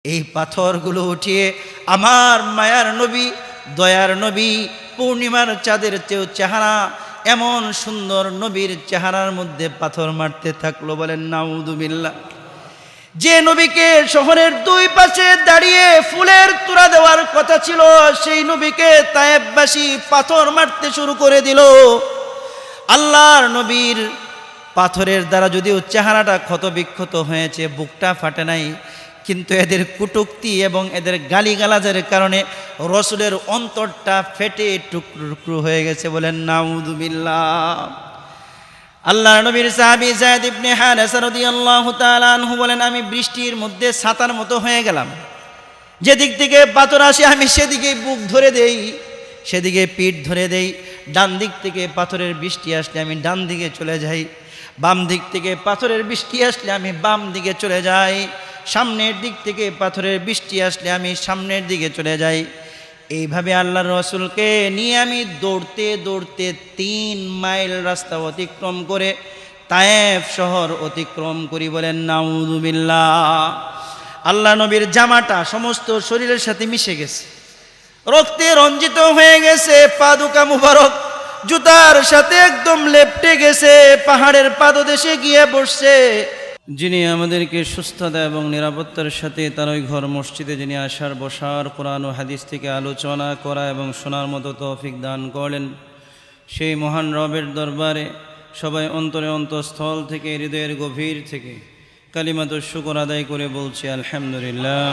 এই পাথরগুলো উঠিয়ে আমার মায়ার নবী, দয়ার নবী, পূর্ণিমার চাঁদের চেয়েও চেহারা এমন সুন্দর নবীর চেহারার মধ্যে পাথর মারতে থাকলো। বলেন নাউযুবিল্লাহ। যে নবীকে শহরের দুই পাশে দাঁড়িয়ে ফুলের তোড়া দেওয়ার কথা ছিল, সেই নবীকে তায়েফবাসী পাথর মারতে শুরু করে দিল। আল্লাহর নবীর পাথরের দ্বারা যদিও চেহারাটা ক্ষতবিক্ষত হয়েছে, বুকটা ফাটে নাই, কিন্তু এদের কুটুক্তি এবং এদের গালিগালাজের কারণে রসুলের অন্তরটা ফেটে টুকরো টুকরো হয়ে গেছে। বলেন নাউযুবিল্লাহ। আল্লাহর নবীর সাহাবী যায়েদ ইবনে হারেসা রাদিয়াল্লাহু তাআলা আনহু বলেন, আমি বৃষ্টির মধ্যে ছাতার মতো হয়ে গেলাম। যেদিক থেকে পাথর আসে আমি সেদিকে বুক ধরে দেই, সেদিকে পিঠ ধরে দেই। ডান দিক থেকে পাথরের বৃষ্টি আসলে আমি ডান দিকে চলে যাই, বাম দিক থেকে পাথরের বৃষ্টি আসলে আমি বাম দিকে চলে যাই, সামনের দিক থেকে পাথরের বৃষ্টি আসলে আমি সামনের দিকে চলে যাই। এইভাবে আল্লাহর রাসূলকে নিয়ে আমি দৌড়তে দৌড়তে 3 মাইল রাস্তা অতিক্রম করে তায়েফ শহর অতিক্রম করি। বলেন নাউযুবিল্লাহ। আল্লাহ নবীর জামাটা সমস্ত শরীরের সাথে মিশে গেছে, রক্তে রঞ্জিত হয়ে গেছে, পাদুকা মুবারক জুতার সাথে একদম লেপ্টে গেছে, পাহাড়ের পাদদেশে গিয়ে বসছে। যিনি আমাদেরকে সুস্থতা এবং নিরাপত্তার সাথে তার ওই ঘর মসজিদে যিনি আসার বসার, কোরআন ও হাদিস থেকে আলোচনা করা এবং শোনার মতো তৌফিক দান করলেন, সেই মহান রবের দরবারে সবাই অন্তরে অন্তঃস্থল থেকে, হৃদয়ের গভীর থেকে কালিমাতুশ শুকর আদায় করে বলছি আলহামদুলিল্লাহ।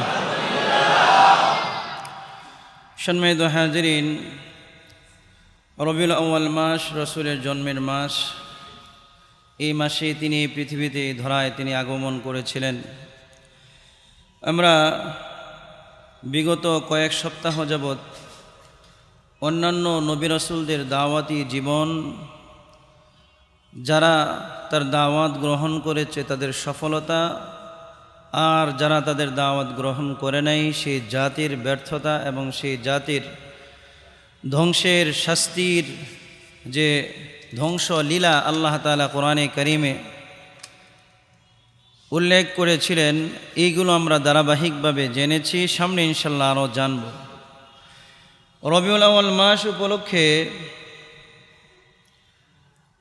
সম্মানিত হাজিরিন, রবিউল আউয়াল মাস রসুলের জন্মের মাস। এই মাসে তিনি এই পৃথিবীতে ধরায় তিনি আগমন করেছিলেন। আমরা বিগত কয়েক সপ্তাহ যাবৎ অন্যান্য নবী রাসূলদের দাওয়াতি জীবন, যারা তার দাওয়াত গ্রহণ করেছে তাদের সফলতা, আর যারা তাদের দাওয়াত গ্রহণ করে নাই সেই জাতির ব্যর্থতা এবং সেই জাতির ধ্বংসের শাস্তির যে ধ্বংস লীলা আল্লাহ তাআলা কোরআনে কারিমে উল্লেখ করেছিলেন, এইগুলো আমরা ধারাবাহিকভাবে জেনেছি, সামনে ইনশাল্লাহ আরও জানব। রবিউল আউয়াল মাস উপলক্ষে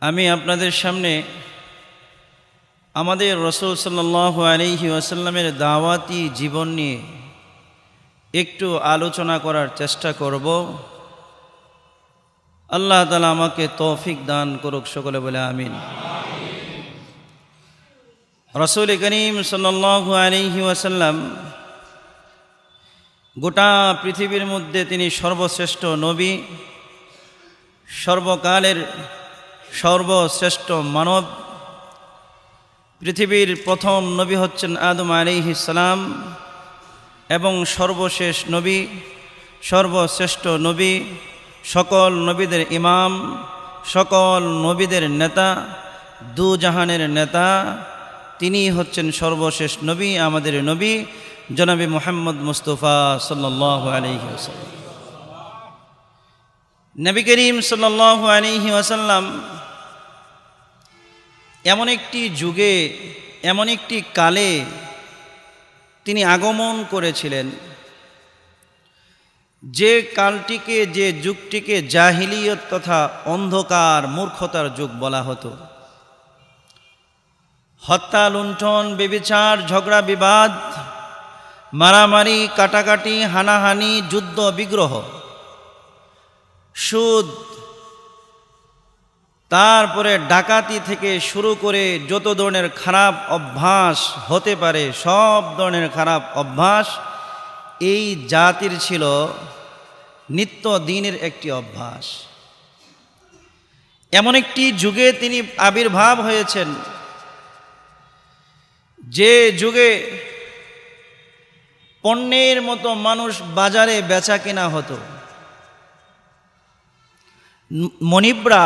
আমি আপনাদের সামনে আমাদের রাসূল সাল্লাল্লাহু আলাইহি ওয়াসাল্লামের দাওয়াতি জীবন নিয়ে একটু আলোচনা করার চেষ্টা করব। আল্লাহ তাআলা আমাকে তৌফিক দান করুক, সকলে বলে আমিন। রাসূল করিম সাল্লাল্লাহু আলাইহি ওয়াসাল্লাম গোটা পৃথিবীর মধ্যে তিনি সর্বশ্রেষ্ঠ নবী, সর্বকালের সর্বশ্রেষ্ঠ মানব। পৃথিবীর প্রথম নবী হচ্ছেন আদম আলাইহিস সালাম এবং সর্বশেষ নবী, সর্বশ্রেষ্ঠ নবী, সকল নবীদের ইমাম, সকল নবীদের নেতা, দু জাহানের নেতা, তিনি হচ্ছেন সর্বশেষ নবী, আমাদের নবী জনাবে মুহাম্মদ মুস্তাফা সাল্লাল্লাহু আলাইহি ওয়াসাল্লাম। নবী করিম সাল্লাল্লাহু আলাইহি ওয়াসাল্লাম এমন একটি যুগে, এমন একটি কালে তিনি আগমন করেছিলেন, যে কালটিকে, যে যুগটিকে জাহিলিয়ত তথা অন্ধকার মূর্খতার যুগ বলা হতো। হত্যা, লুণ্ঠন, ব্যভিচার, ঝগড়া বিবাদ, মারামারি, কাটাকাটি, হানাহানি, যুদ্ধ বিগ্রহ, সুদ, তারপরে ডাকাতি থেকে শুরু করে যত ধরনের খারাপ অভ্যাস হতে পারে, সব ধরনের খারাপ অভ্যাস এই জাতির ছিল নিত্য দিনের একটি অভ্যাস। এমন একটি যুগে তিনি আবির্ভাব হয়েছেন, যে যুগে পণ্যের মতো মানুষ বাজারে বেচা কেনা হতো। মনিবরা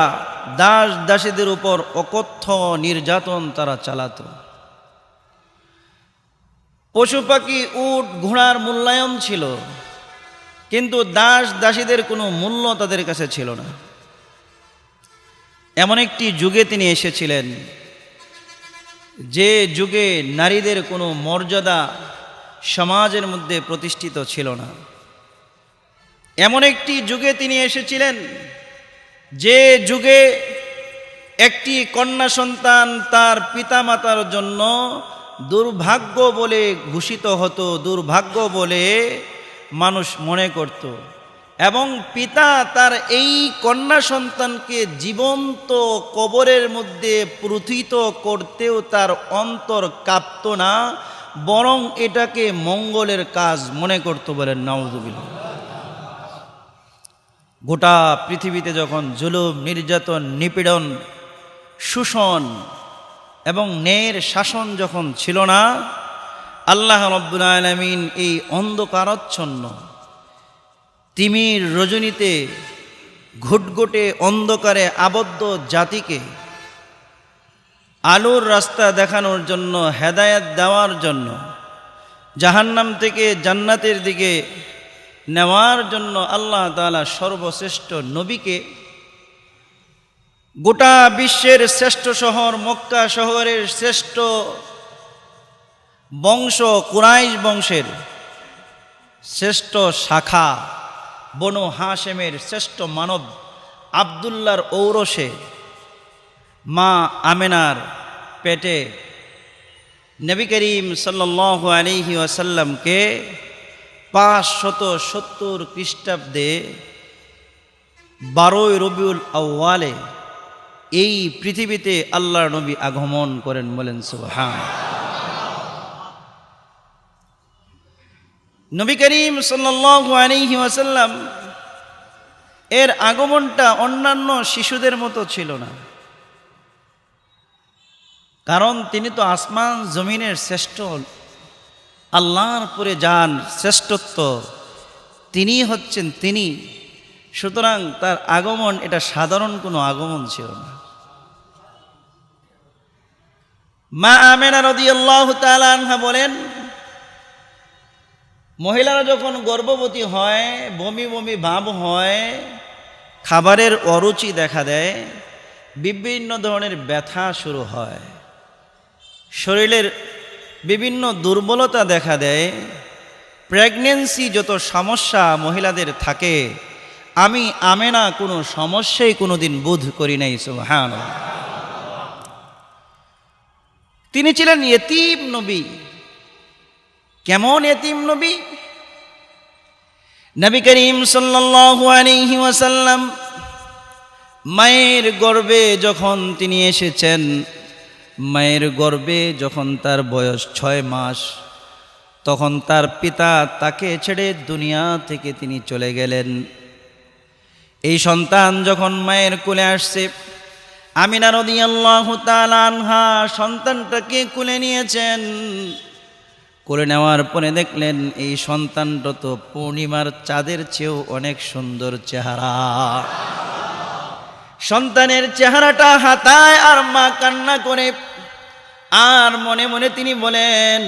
দাস দাসীদের উপর অকথ্য নির্যাতন তারা চালাতো। পশু পাখি, উট ঘোড়ার মূল্যায়ন ছিল, কিন্তু দাস দাসীদের কোনো মূল্য তাদের কাছে ছিল না। এমন একটি যুগে তিনি এসেছিলেন, যে যুগে নারীদের কোনো মর্যাদা, সমাজের মধ্যে প্রতিষ্ঠিত ছিল না। এমন একটি যুগে তিনি এসেছিলেন যে যুগে একটি কন্যা সন্তান তার পিতামাতার জন্য দুর্ভাগ্য বলে ঘোষিত হতো, দুর্ভাগ্য বলে মানুষ মনে করত, এবং পিতা তার এই কন্যা সন্তানকে জীবন্ত কবরের মধ্যে প্রথিত করতেও তার অন্তর কাঁপত না, বরং এটাকে মঙ্গলের কাজ মনে করত। বলেন নাউযুবিল্লাহ। গোটা পৃথিবীতে যখন জুলুম, নির্যাতন, নিপীড়ন, শোষণ এবং ন্যায়ের শাসন যখন ছিল না, আল্লাহ রাব্বুল আলামিন এই অন্ধকারাচ্ছন্ন তিমির রজনীতে ঘুটঘুটে অন্ধকারে আবদ্ধ জাতিকে আলোর রাস্তা দেখানোর জন্য, হেদায়েত দেওয়ার জন্য, জাহান্নাম থেকে জান্নাতের দিকে নেওয়ার জন্য আল্লাহ তাআলা সর্বশ্রেষ্ঠ নবীকে গোটা বিশ্বের শ্রেষ্ঠ শহর মক্কা শহরের শ্রেষ্ঠ বংশ কুরাইশ বংশের শ্রেষ্ঠ শাখা বনু হাশেমের শ্রেষ্ঠ মানব আব্দুল্লাহর ঔরসে মা আমেনার পেটে নবী করিম সাল্লাল্লাহু আলাইহি ওয়াসাল্লামকে 570 খ্রিস্টাব্দে 12 রবিউল আউয়ালে এই পৃথিবীতে আল্লাহর নবী আগমন করেন। বলেন সুবহানাল্লাহ। নবী করিম সাল্লাল্লাহু আলাইহি ওয়াসাল্লাম এর আগমনটা অন্যান্য শিশুদের মতো ছিল না, কারণ তিনি তো আসমান জমিনের শ্রেষ্ঠ, আল্লাহর পরে যান শ্রেষ্ঠত্ব তিনি হচ্ছেন তিনি। সুতরাং তার আগমন এটা সাধারণ কোনো আগমন ছিল না। মা আমেনা রাদিয়াল্লাহু তাআলা আনহা বলেন, মহিলারা যখন গর্ভবতী হয়, বমি বমি ভাব হয়, খাবারের অরুচি দেখা দেয়, বিভিন্ন ধরনের ব্যথা শুরু হয়, শরীরের বিভিন্ন দুর্বলতা দেখা দেয়, প্রেগন্যান্সি যত সমস্যা মহিলাদের থাকে, আমি আমেনা কোনো সমস্যাই কোনোদিন বোধ করি নাই। সুবহানাল্লাহ। তিনি ছিলেন ইয়েতিম নবী। কেমন ইয়েতিম নবী? নবী করিম সাল্লাল্লাহু আলাইহি ওয়াসাল্লাম মায়ের গর্ভে যখন তিনি এসেছেন, মায়ের গর্ভে যখন তার বয়স 6 মাস, তখন তার পিতা তাকে ছেড়ে দুনিয়া থেকে তিনি চলে গেলেন। এই সন্তান যখন মায়ের কোলে আসছে, আমিনা রাদিয়াল্লাহু তাআলা আনহা সন্তানটাকে কোলে নিয়েছেন। কোলে নেওয়ার পরে দেখলেন এই সন্তানটা তো পূর্ণিমার চাঁদের চেয়েও অনেক সুন্দর চেহারা। সন্তানের চেহারাটা হাতায় আর মা কান্না করে, আর মনে মনে তিনি বলেন,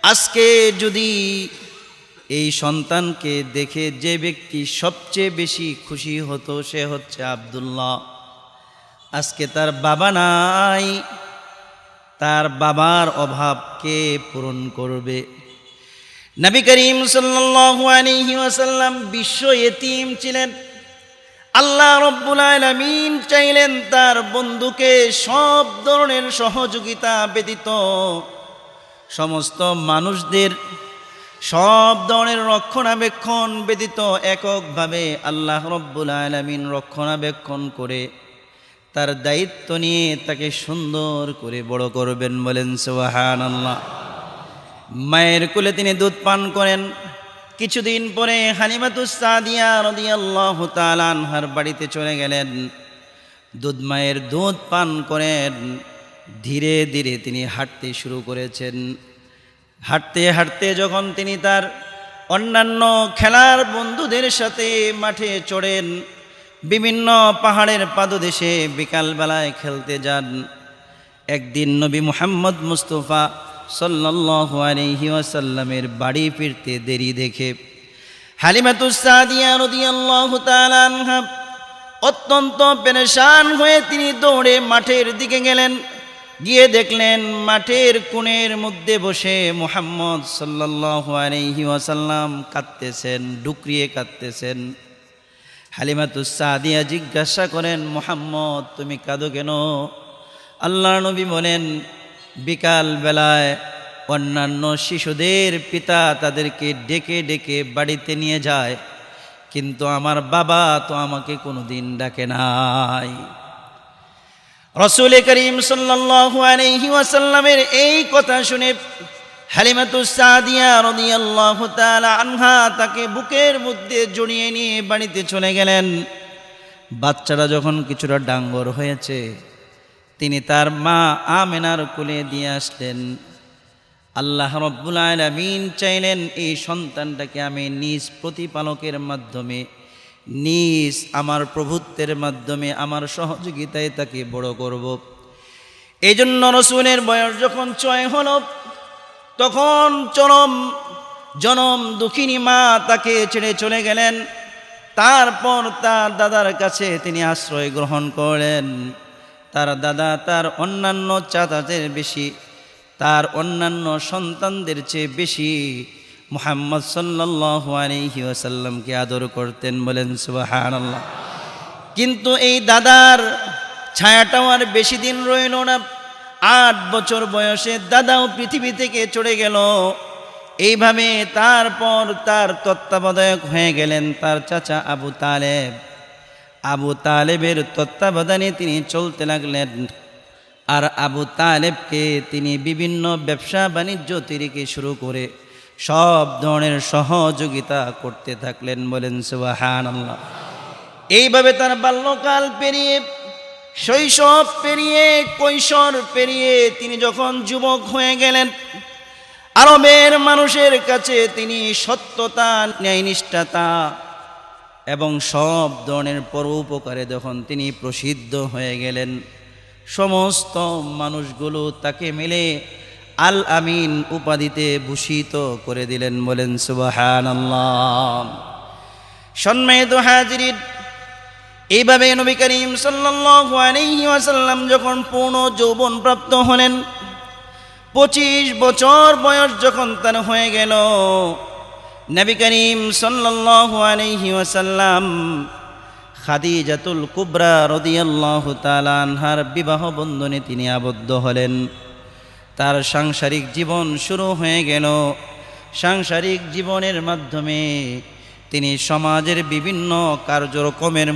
আজকে যদি এই সন্তানকে দেখে যে ব্যক্তি সবচেয়ে বেশি খুশি হতো সে হচ্ছে আব্দুল্লাহ। আজকে তার বাবা নাই, তার বাবার অভাব কে পূরণ করবে? নবী করিম সাল্লাল্লাহু আলাইহি ওয়াসাল্লাম বিশ্ব ইয়েতিম ছিলেন। আল্লাহ রাব্বুল আলামিন চাইলেন তার বন্ধুকে সব ধরনের সহযোগিতা ব্যতীত সমস্ত মানুষদের সব ধরনের রক্ষণাবেক্ষণ ব্যতীত এককভাবে আল্লাহ রাব্বুল আলামিন রক্ষণাবেক্ষণ করে তার দায়িত্ব নিয়ে তাকে সুন্দর করে বড় করবেন। বলেন সুবহানাল্লাহ। মায়ের কোলে তিনি দুধ পান করেন। কিছুদিন পরে হালিমাতুস সাদিয়া রাদিয়াল্লাহু তাআলা আনহার বাড়িতে চলে গেলেন। মায়ের দুধ পান করেন। ধীরে ধীরে তিনি হাঁটতে শুরু করেছেন। হাঁটতে হাঁটতে যখন তিনি তার অন্যান্য খেলার বন্ধুদের সাথে মাঠে চড়েন, বিভিন্ন পাহাড়ের পাদদেশে বিকালবেলায় খেলতে যান, একদিন নবী মুহাম্মদ মুস্তাফা সাল্লাল্লাহু আলাইহি ওয়াসাল্লামের বাড়ি ফিরতে দেরি দেখে হালিমাতুস সাদিয়া রাদিয়াল্লাহু তাআলা আনহা অত্যন্ত পেরেশান হয়ে তিনি দৌড়ে মাঠের দিকে গেলেন। গিয়ে দেখলেন মাঠের কোণের মধ্যে বসে মুহাম্মদ সাল্লাল্লাহু আলাইহি ওয়াসাল্লাম কাঁদতেছেন, ডুকরিয়ে কাঁদতেছেন। হালিমাতুস সাদিয়া জিজ্ঞাসা করেন, মুহাম্মদ তুমি কাঁদো কেন? আল্লাহর নবী বলেন, বিকাল বেলায় অন্যান্য শিশুদের পিতা তাদেরকে ডেকে ডেকে বাড়িতে নিয়ে যায়, কিন্তু আমার বাবা তো আমাকে কোনোদিন ডাকে নাই। রাসূল করিম সাল্লাল্লাহু আলাইহি ওয়াসাল্লামের এই কথা শুনে হালিমাতুস সাদিয়া রাদিয়াল্লাহু তাআলা আনহা তাকে বুকের মধ্যে জড়িয়ে নিয়ে বাড়িতে চলে গেলেন। বাচ্চারা যখন কিছুটা ডাঙ্গর হয়েছে, তিনি তার মা আমেনার কোলে দিয়ে আসলেন। আল্লাহ রাব্বুল আলামিন চাইলেন এই সন্তানটাকে আমি নিজ প্রতিপালকের মাধ্যমে, নিজ আমার প্রভুত্বের মাধ্যমে, আমার সহযোগিতায় তাকে বড় করব। এই জন্য রসুলের বয়স যখন 6 হল, তখন জনম দুঃখিনী মা তাকে ছেড়ে চলে গেলেন। তারপর তার দাদার কাছে তিনি আশ্রয় গ্রহণ করলেন। তার দাদা তার অন্যান্য চাচাদের বেশি, তার অন্যান্য সন্তানদের চেয়ে বেশি মুহাম্মদ সাল্লাল্লাহু আলাইহি ওয়াসাল্লামকে আদর করতেন, বলেন সুবহানাল্লাহ। কিন্তু এই দাদার ছায়াটাও আর বেশি দিন রইল না। 8 বছর বয়সে দাদাও পৃথিবী থেকে চলে গেল। এইভাবে তারপর তার তত্ত্বাবধায়ক হয়ে গেলেন তার চাচা আবু তালেব। আবু তালেবের তত্ত্বাবধানে তিনি চলতে লাগলেন। আর আবু তালেবকে তিনি বিভিন্ন ব্যবসা বাণিজ্য থেকে শুরু করে সব ধরনের সহযোগিতা করতে থাকলেন, বলেন সুবহানাল্লাহ। এইভাবে তার বাল্যকাল পেরিয়ে, শৈশব পেরিয়ে, কৈশোর পেরিয়ে তিনি যখন যুবক হয়ে গেলেন, আরবের মানুষের কাছে তিনি সত্যতা, ন্যায়নিষ্ঠতা এবং সব ধরনের পরোপকারে যখন তিনি প্রসিদ্ধ হয়ে গেলেন, সমস্ত মানুষগুলো তাকে মিলে আল আমিন উপাধিতে ভূষিত করে দিলেন, বলেন সুবহানাল্লাহ। সম্মানিত হাজিরিন, এইভাবে নবী করিম সাল্লাল্লাহু আলাইহি ওয়াসাল্লাম যখন পূর্ণ যৌবন প্রাপ্ত হলেন, 25 বছর বয়স যখন তার হয়ে গেল, নবী করিম সাল্লাল্লাহু আলাইহি ওয়াসাল্লাম খাদিজাতুল কুবরা রাদিয়াল্লাহু তাআলা আনহার বিবাহ বন্ধনে তিনি আবদ্ধ হলেন। তার সাংসারিক জীবন শুরু হয়ে গেল। সাংসারিক জীবনের মাধ্যমে তিনি সমাজের বিভিন্ন কার্যক্রমের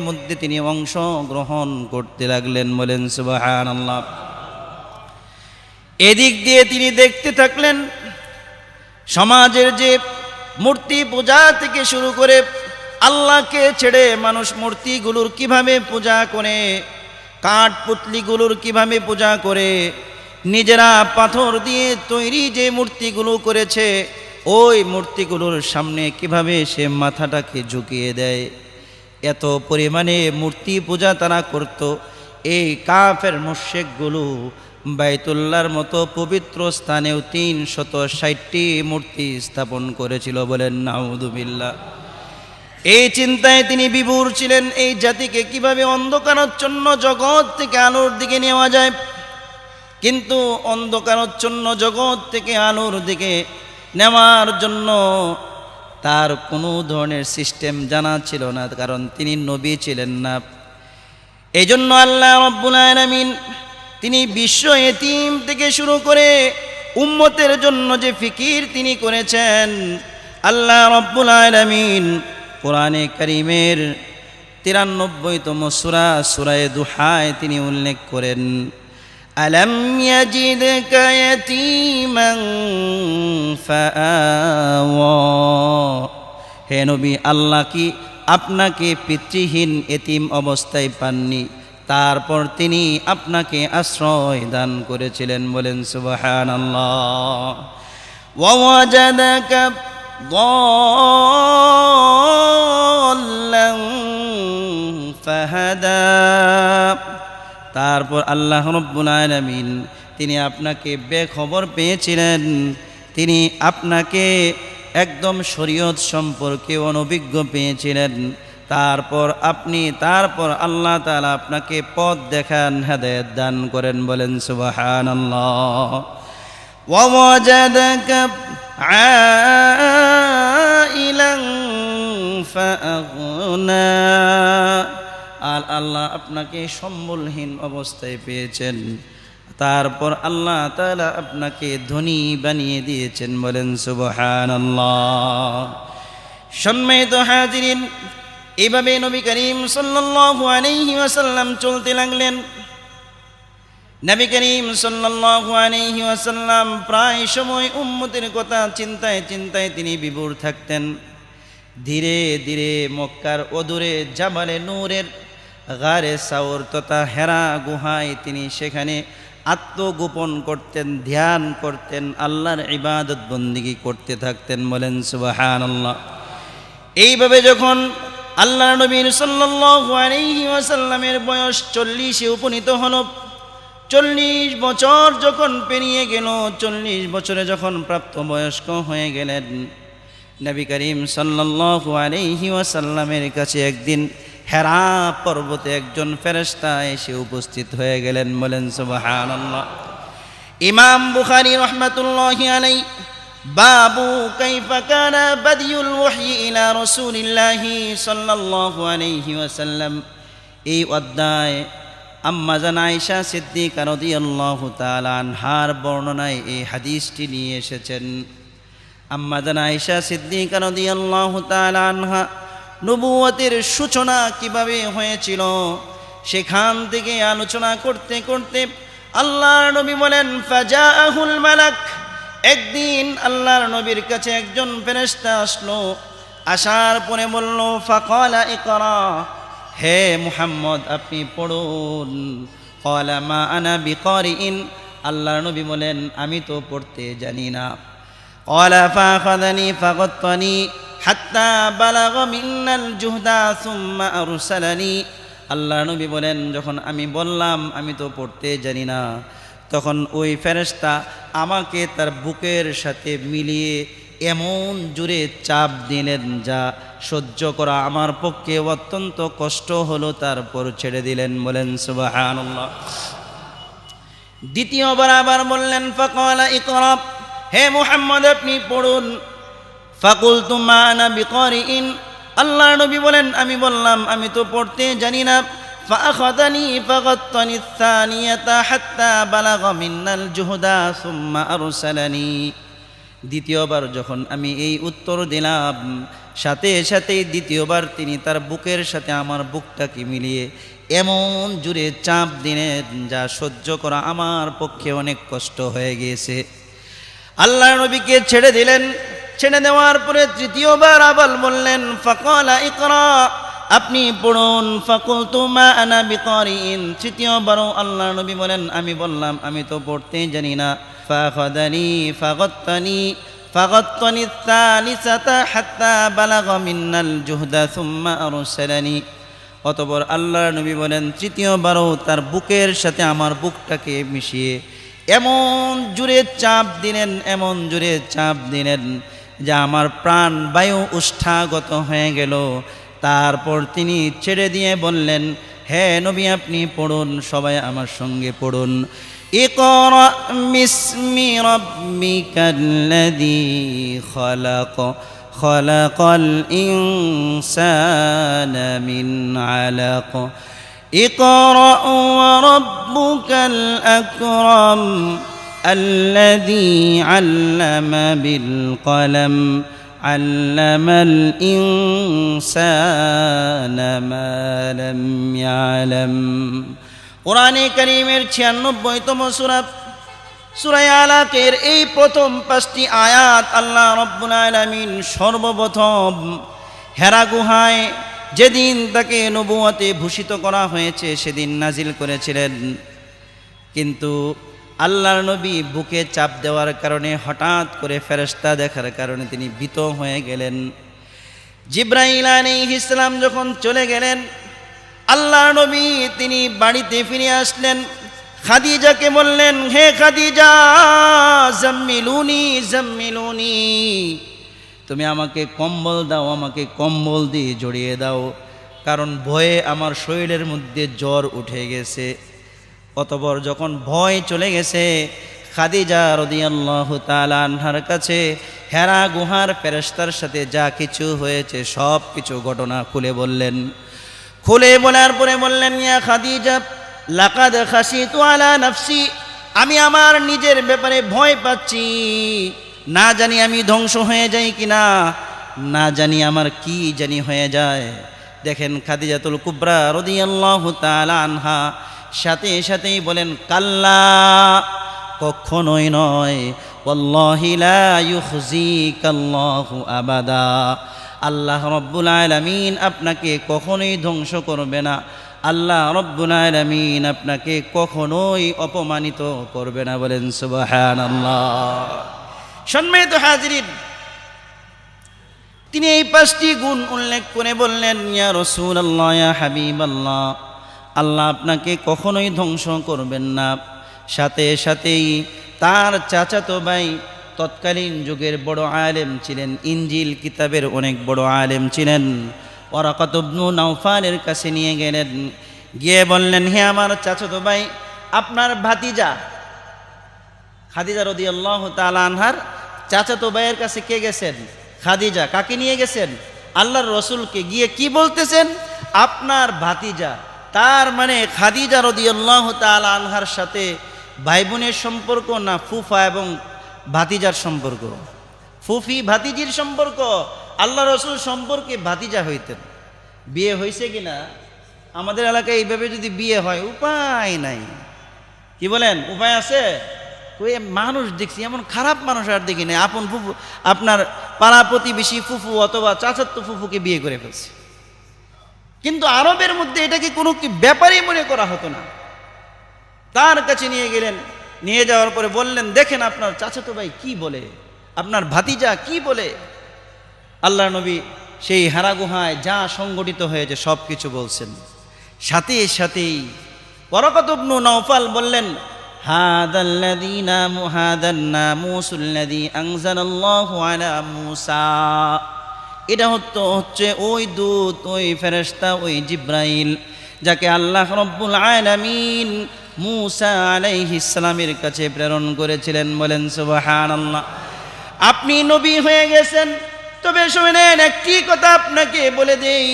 মধ্যে তিনি অংশগ্রহণ করতে লাগলেন, বলেন সুবহানাল্লাহ। এদিক দিয়ে তিনি দেখতে থাকলেন সমাজের যে মূর্তি পূজা থেকে শুরু করে আল্লাহকে ছেড়ে মানুষ মূর্তিগুলোর কিভাবে পূজা করে, কাঠ পুতলিগুলোর কিভাবে পূজা করে, নিজেরা পাথর দিয়ে তৈরি যে মূর্তিগুলো করেছে ওই মূর্তিগুলোর সামনে কিভাবে সে মাথাটাকে ঝুঁকিয়ে দেয়, এত পরিমাণে মূর্তি পূজা তারা করত। এই কাফের মুশরিকগুলো বাইতুল্লাহর মতো পবিত্র স্থানেও 360টি মূর্তি স্থাপন করেছিল, বলেন নাউযুবিল্লাহ। এই চিন্তায় তিনি বিভোর ছিলেন, এই জাতিকে কিভাবে অন্ধকারাচ্ছন্ন জগৎ থেকে আলোর দিকে নেওয়া যায়। কিন্তু অন্ধকারাচ্ছন্ন জগৎ থেকে আলোর দিকে নেওয়ার জন্য তার কোনো ধরনের সিস্টেম জানা ছিল না, কারণ তিনি নবী ছিলেন না। এই জন্য আল্লাহ রাব্বুল আলামিন তিনি বিশ্ব এতিম থেকে শুরু করে উম্মতের জন্য যে ফিকির তিনি করেছেন, আল্লাহ রাব্বুল আলামিন কোরআনে কারীমের 93তম সূরা সূরা দুহায় তিনি উল্লেখ করেন, আলাম ইয়াজিদকা ইয়াতীমান ফাআওয়া। হে নবী, আল্লাহ কি আপনাকে পিতৃহীন এতিম অবস্থায় পাননি, তারপর তিনি আপনাকে আশ্রয় দান করেছিলেন, বলেন সুবহানাল্লাহ। ওয়াজাদাকা দাল্লান ফাহাদা। তারপর আল্লাহ রাব্বুল আলামিন তিনি আপনাকে বেখবর পেয়েছিলেন, তিনি আপনাকে একদম শরীয়ত সম্পর্কে অনভিজ্ঞ পেয়েছিলেন, তারপর আল্লাহ তাআলা আপনাকে পথ দেখান, হেদায়েত দান করেন। বলেন সুবহানাল্লাহ। ওয়া ওয়াজাদাকা আইলান ফাআগনা, আর আল্লাহ আপনাকে সম্বলহীন অবস্থায় পেয়েছেন, তারপর আল্লাহ তাআলা আপনাকে ধনী বানিয়ে দিয়েছেন। বলেন সুবহানাল্লাহ। সম্মানিত হাজিরিন, এভাবে নবী করিম সাল্লাল্লাহু আলাইহি ওয়াসাল্লাম চলতে লাগলেন। নবী করিম সাল্লাল্লাহু আলাইহি ওয়াসাল্লাম প্রায় সময় উম্মতের কথা চিন্তায় চিন্তায় তিনি বিভোর থাকতেন। ধীরে ধীরে মক্কার অদূরে জাবালে নূরের গারে সাওর তথা হেরা গুহায় তিনি সেখানে আত্মগোপন করতেন, ধ্যান করতেন, আল্লাহর ইবাদত বন্দেগী করতে থাকতেন। বলেন সুবহানাল্লাহ। এইভাবে যখন আল্লাহ নবী সাল্লাল্লাহু আলাইহি ওয়াসাল্লামের বয়স 40-এ উপনীত হলো, 40 বছর যখন পেরিয়ে গেল, 40 বছরে যখন প্রাপ্তবয়স্ক হয়ে গেলেন, নবী করিম সাল্লাল্লাহু আলাইহি ওয়াসাল্লামের কাছে একদিন হেরা পর্বতে একজন ফেরেশতা এসে উপস্থিত হয়ে গেলেন। বলেন সুবহানাল্লাহ। ইমাম বুখারী রাহমাতুল্লাহি আলাইহি বাবু কাইফা কানা বাদিউল ওয়াহয়ি ইলা রাসূলিল্লাহি সাল্লাল্লাহু আলাইহি ওয়াসাল্লাম, এই অধ্যায় আম্মা জান আয়েশা সিদ্দিকা রাদিয়াল্লাহু তাআলা আনহার বর্ণনায় এই হাদিসটি নিয়ে এসেছেন। আম্মা জান আয়েশা সিদ্দিকা রাদিয়াল্লাহু তাআলা আনহা নবুয়তের সূচনা কিভাবে হয়েছিল সেখান থেকে আলোচনা করতে করতে আল্লাহর নবী বলেন, ফাজাআহুল মালাক, একদিন আল্লাহর নবীর কাছে একজন ফেরেশতা আসলো। আসার পরে বলল, ফাকালা ইকরা, হে মুহাম্মদ আপনি পড়ুন। ক্বালা মা আনা বিকারিইন, আল্লাহর নবী বলেন আমি তো পড়তে জানি না। ক্বালা ফাখাযানি ফাগাত্তানি হাত্তা বালাগা মিন্নাল জুহদা সুম্মা আরসালানি, আল্লাহর নবী বলেন যখন আমি বললাম আমি তো পড়তে জানি না, তখন ওই ফেরেশতা আমাকে তার বুকের সাথে মিলিয়ে এমন জোরে চাপ দিলেন যা সহ্য করা আমার পক্ষে অত্যন্ত কষ্ট হলো, তারপর ছেড়ে দিলেন। বলেন সুবহানাল্লাহ। দ্বিতীয়বার আবার বললেন, ফাকালা ইকরা, হে মুহাম্মদ আপনি পড়ুন। ফাকুলতু মা আনা বিকারিইন, আল্লাহর নবী বলেন আমি বললাম আমি তো পড়তে জানি না। ফাআখাযানি ফাগাত্তানি আস-সানিয়াতা হাত্তা বালাগা মিন্নাল জুহদা সুম্মা আরসালানি, দ্বিতীয়বার যখন আমি এই উত্তর দিলাম, সাথে সাথেই দ্বিতীয়বার তিনি তার বুকের সাথে আমার বুকটাকে মিলিয়ে এমন জোরে চাপ দিলেন যা সহ্য করা আমার পক্ষে অনেক কষ্ট হয়ে গিয়েছে। আল্লাহর নবীকে ছেড়ে দিলেন। ছেড়ে দেওয়ার পরে তৃতীয়বার আবার বললেন, ফাকালা ইকরা, আপনি পড়ুন। ফাকুলতু মা আনা বিকারিইন, তৃতীয়বারও আল্লাহর নবী বলেন আমি বললাম আমি তো পড়তে জানি না। ফাখাযানি ফাগাত্তানি আস-সালিসাতা হাত্তা বালাগা মিন্নাল জুহদা সুম্মা আরসালানি, অতঃপর আল্লাহর নবী বলেন তৃতীয়বারও তার বুকের সাথে আমার বুকটাকে মিশিয়ে এমন জোরে চাপ দিলেন, এমন জোরে চাপ দিলেন যা আমার প্রাণ বায়ু উষ্ঠাগত হয়ে গেল। তারপর তিনি ছেড়ে দিয়ে বললেন, হে নবী আপনি পড়ুন, সবাই আমার সঙ্গে পড়ুন। ইকরা বিসমি রাব্বিকাল্লাযী খালাক, খালাকাল ইনসানা মিন আলাক, ইকরা ওয়া রাব্বুকাল আকরাম الذي علم بالقلم علم الإنسان ما لم يعلم। কোরআনে কারীমের 96তম সূরা সূরা আলাকের এই প্রথম 5টি আয়াত আল্লাহ রাব্বুল আলামিন সর্বপ্রথম হেরা গুহায় যেদিন তাকে নবুয়তে ভূষিত করা হয়েছে সেদিন নাজিল করেছিলেন। কিন্তু আল্লাহর নবী বুকে চাপ দেওয়ার কারণে, হঠাৎ করে ফেরেশতা দেখার কারণে তিনি ভীত হয়ে গেলেন। জিবরাইল আলাইহিস সালাম যখন চলে গেলেন, আল্লাহর নবী তিনি বাড়িতে ফিরে আসলেন। খাদিজাকে বললেন, হে খাদিজা জাম্মিলুনি জাম্মিলুনি, তুমি আমাকে কম্বল দাও, আমাকে কম্বল দিয়ে জড়িয়ে দাও। কারণ ভয়ে আমার শরীরের মধ্যে জ্বর উঠে গেছে। অতঃপর যখন ভয় চলে গেছে, খাদিজা রাদিয়াল্লাহু তাআলা আনহার কাছে হেরা গুহার ফেরেশতার সাথে যা কিছু হয়েছে সব কিছু ঘটনা খুলে বললেন। খুলে বলার পরে বললেন, ইয়া খাদিজা লাকাদ খাশিতু আলা নাফসি, আমি আমার নিজের ব্যাপারে ভয় পাচ্ছি। না জানি আমি ধ্বংস হয়ে যাই কিনা, না জানি আমার কি জানি হয়ে যায়। দেখেন খাদিজাতুল কুবরা রাদিয়াল্লাহু তাআলা আনহা সাথে সাথেই বলেন, কাল্লা, কখনোই নয়, ওয়াল্লাহি লা ইউখজিকাল্লাহু আবাদা, আল্লাহ রব্বুল আলামিন আপনাকে কখনোই ধ্বংস করবে না, আল্লাহ রব্বুল আলামিন আপনাকে কখনোই অপমানিত করবে না। বলেন সুবহানাল্লাহ। সম্মানিত হাজিরিন, তিনি এই 5টি গুণ উল্লেখ করে বললেন, ইয়া রাসূলুল্লাহ, ইয়া হাবিবাল্লাহ, আল্লাহ আপনাকে কখনোই ধ্বংস করবেন না। সাথে সাথেই তার চাচাতো ভাই তৎকালীন যুগের বড় আলেম ছিলেন, ইনজিল কিতাবের অনেক বড় আলেম ছিলেন, ওয়ারাকাত ইবনে নাওফালের কাছে নিয়ে গেলেন। গিয়ে বললেন, হে আমার চাচাতো ভাই, আপনার ভাতিজা খাদিজা রাদিয়াল্লাহু তাআলা আনহার চাচাতো ভাইয়ের কাছে কে গেছেন? খাদিজা। কাকে নিয়ে গেছেন? আল্লাহর রসুলকে। গিয়ে কি বলতেছেন? আপনার ভাতিজা, তার মানে খাদিজা রাদিয়াল্লাহু তাআলা আনহার সাথে ভাই বোনের সম্পর্ক না ফুফা এবং ভাতিজার সম্পর্ক? ফুফি ভাতিজির সম্পর্ক। আল্লাহ রসুল সম্পর্কে ভাতিজা হইতেন। বিয়ে হয়েছে কিনা? আমাদের এলাকায় এইভাবে যদি বিয়ে হয় উপায় নাই। কি বলেন, উপায় আছে? ওই মানুষ দেখছি, এমন খারাপ মানুষ আর দেখি নাই। আপন ফুফু, আপনার পাড়া প্রতিবেশী ফুফু অথবা চাচাতো ফুফুকে বিয়ে করে ফেলছে। কিন্তু আরবের মধ্যে এটাকে কোনো কি ব্যাপারই মনে করা হতো না। তার কাছে নিয়ে গেলেন, নিয়ে যাওয়ার পরে বললেন, দেখেন আপনার চাচাতো ভাই কি বলে, আপনার ভাতিজা কি বলে। আল্লাহ নবী সেই হেরা গুহায় যা সংগঠিত হয়েছে সব কিছু বলছেন। সাথে সাথেই ওয়ারাকাত ইবনে নাওফাল বললেন, হাদাল্লাযী নামুসুল্লাযী আনজালাল্লাহু আলা মূসা, এটা হচ্ছে ওই দূত, ওই ফেরেশতা, ওই জিবরাইল, যাকে আল্লাহ রব্বুল আলামিন মূসা আলাইহিস সালামের কাছে প্রেরণ করেছিলেন। বলেন সুবহানাল্লাহ। আপনি নবী হয়ে গেছেন, তবে শুনেন একটি কথা আপনাকে বলে দেই,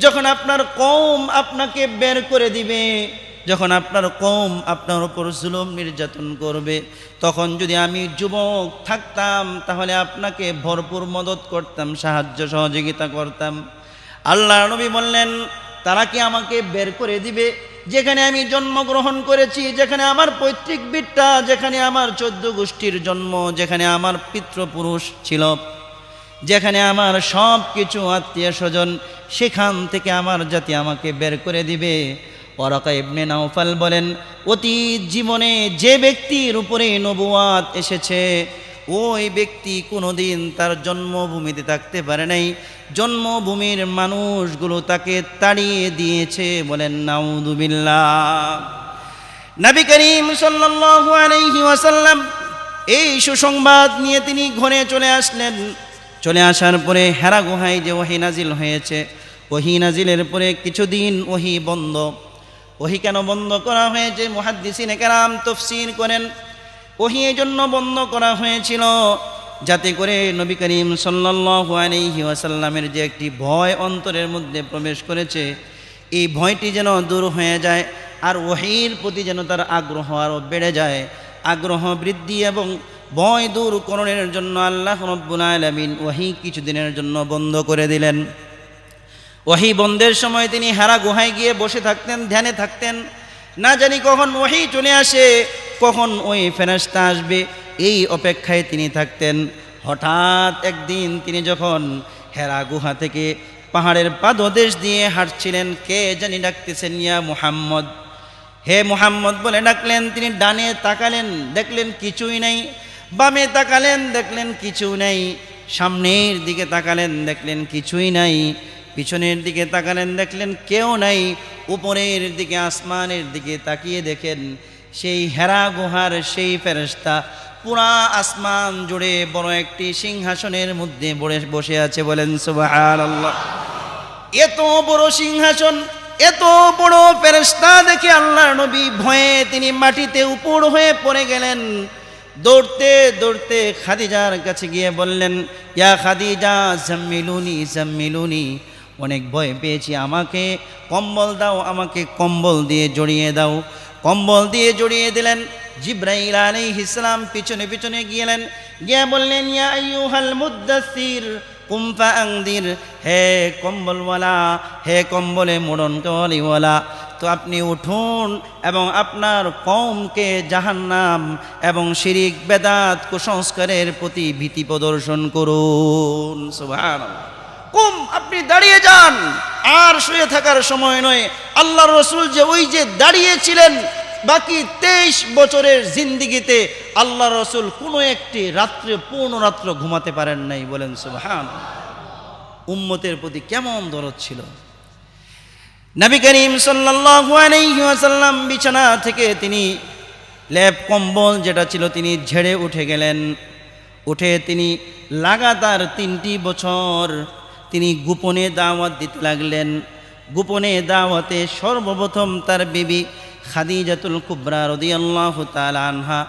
যখন আপনার কওম আপনাকে বের করে দিবে, যখন আপনার কওম আপনার উপর জুলুম নির্যাতন করবে, তখন যদি আমি যুবক থাকতাম তাহলে আপনাকে ভরপুর মদত করতাম, সাহায্য সহযোগিতা করতাম। আল্লাহ নবী বললেন, তারা কি আমাকে বের করে দিবে? যেখানে আমি জন্মগ্রহণ করেছি, যেখানে আমার পৈতৃক ভিটা, যেখানে আমার 14 গোষ্ঠীর জন্ম, যেখানে আমার পিতৃপুরুষ ছিল, যেখানে আমার সব কিছু আত্মীয় স্বজন, সেখান থেকে আমার জাতি আমাকে বের করে দিবে। ওয়ারাকা ইবনে নাওফাল বলেন, অতীত জীবনে যে ব্যক্তির উপরে নবুয়াত এসেছে ওই ব্যক্তি কোনোদিন তার জন্মভূমিতে থাকতে পারে নাই, জন্মভূমির মানুষগুলো তাকে তাড়িয়ে দিয়েছে। বলেন নাউযুবিল্লাহ। নবী করিম সাল্লাল্লাহু আলাইহি ওয়াসাল্লাম এই সুসংবাদ নিয়ে তিনি ঘরে চলে আসলেন। চলে আসার পরে হেরা গুহায় যে ওহী নাজিল হয়েছে, ওহী নাজিলের পরে কিছুদিন ওহী বন্ধ। ওহী কেন বন্ধ করা হয়েছে? মুহাদ্দিসিনে কেরাম তাফসীর করেন, ওহী এই জন্য বন্ধ করা হয়েছিল যাতে করে নবী করিম সাল্লাল্লাহু আলাইহি ওয়াসাল্লামের যে একটি ভয় অন্তরের মধ্যে প্রবেশ করেছে, এই ভয়টি যেন দূর হয়ে যায়, আর ওহীর প্রতি যেন তার আগ্রহ আরও বেড়ে যায়। আগ্রহ বৃদ্ধি এবং ভয় দূরকরণের জন্য আল্লাহ রাব্বুল আলামিন ওহী কিছুদিনের জন্য বন্ধ করে দিলেন। ওহী বন্ধের সময় তিনি হেরা গুহায় গিয়ে বসে থাকতেন, ধ্যানে থাকতেন। না জানি কখন ওহী চলে আসে, কখন ওই ফেরেশতা আসবে, এই অপেক্ষায় তিনি থাকতেন। হঠাৎ একদিন তিনি যখন হেরা গুহা থেকে পাহাড়ের পাদদেশ দিয়ে হাঁটছিলেন, কে জানি ডাকতেছেন, ইয়া মুহাম্মদ, হে মুহাম্মদ বলে ডাকলেন। তিনি ডানে তাকালেন, দেখলেন কিছুই নাই, বামে তাকালেন, দেখলেন কিছু নাই, সামনের দিকে তাকালেন, দেখলেন কিছুই নাই, পিছনের দিকে তাকালেন, দেখলেন কেউ নাই। উপরের দিকে আসমানের দিকে তাকিয়ে দেখেন সেই হেরা গুহার সেই ফেরেশতা পুরা আসমান জুড়ে বড় একটি সিংহাসনের মধ্যে বসে আছে। বলেন সুবহানাল্লাহ। এত বড় সিংহাসন, এত বড় ফেরেশতা দেখে আল্লাহর নবী ভয়ে তিনি মাটিতে উপর হয়ে পড়ে গেলেন। দৌড়তে দৌড়তে খাদিজার কাছে গিয়ে বললেন, ইয়া খাদিজা জাম্মিলুনি জাম্মিলুনি, অনেক ভয় পেয়েছি, আমাকে কম্বল দাও, আমাকে কম্বল দিয়ে জড়িয়ে দাও। কম্বল দিয়ে জড়িয়ে দিলেন। জিব্রাইল আলাইহিস সালাম পিছনে পিছনে গেলেন, গিয়ে বললেন, ইয়া আইয়ুহাল মুদ্দাসসির কুম ফাআনদির, হে কম্বলওয়ালা, হে কম্বলে মোড়নওয়ালা, তো আপনি উঠুন এবং আপনার কওমকে জাহান্নাম এবং শিরিক বেদাত কুসংস্কারের প্রতি ভীতি প্রদর্শন করুন। সুবহানাল্লাহ। কুম, আপনি দাঁড়িয়ে যান, আর শুয়ে থাকার সময় নয়। আল্লাহর রাসূল যে ওই যে দাঁড়িয়েছিলেন, বাকি 23 বছরের জিন্দিগিতে আল্লাহর রাসূল কোনো একটি রাত্রে পূর্ণ রাত্র ঘুমাতে পারেন নাই। বলেন সুবহানাল্লাহ। উম্মতের প্রতি কেমন দরদ ছিল। নবী করিম সাল্লাল্লাহু আলাইহি ওয়াসাল্লাম বিছানা থেকে তিনি লেপ কম্বল যেটা ছিল তিনি ঝেড়ে উঠে গেলেন। উঠে তিনি লাগাতার 3টি বছর তিনি গোপনে দাওয়াত দিতে লাগলেন। গোপনে দাওয়াতে সর্বপ্রথম তার বিবি খাদিজাতুল কুবরা রাদিয়াল্লাহু তাআলা আনহা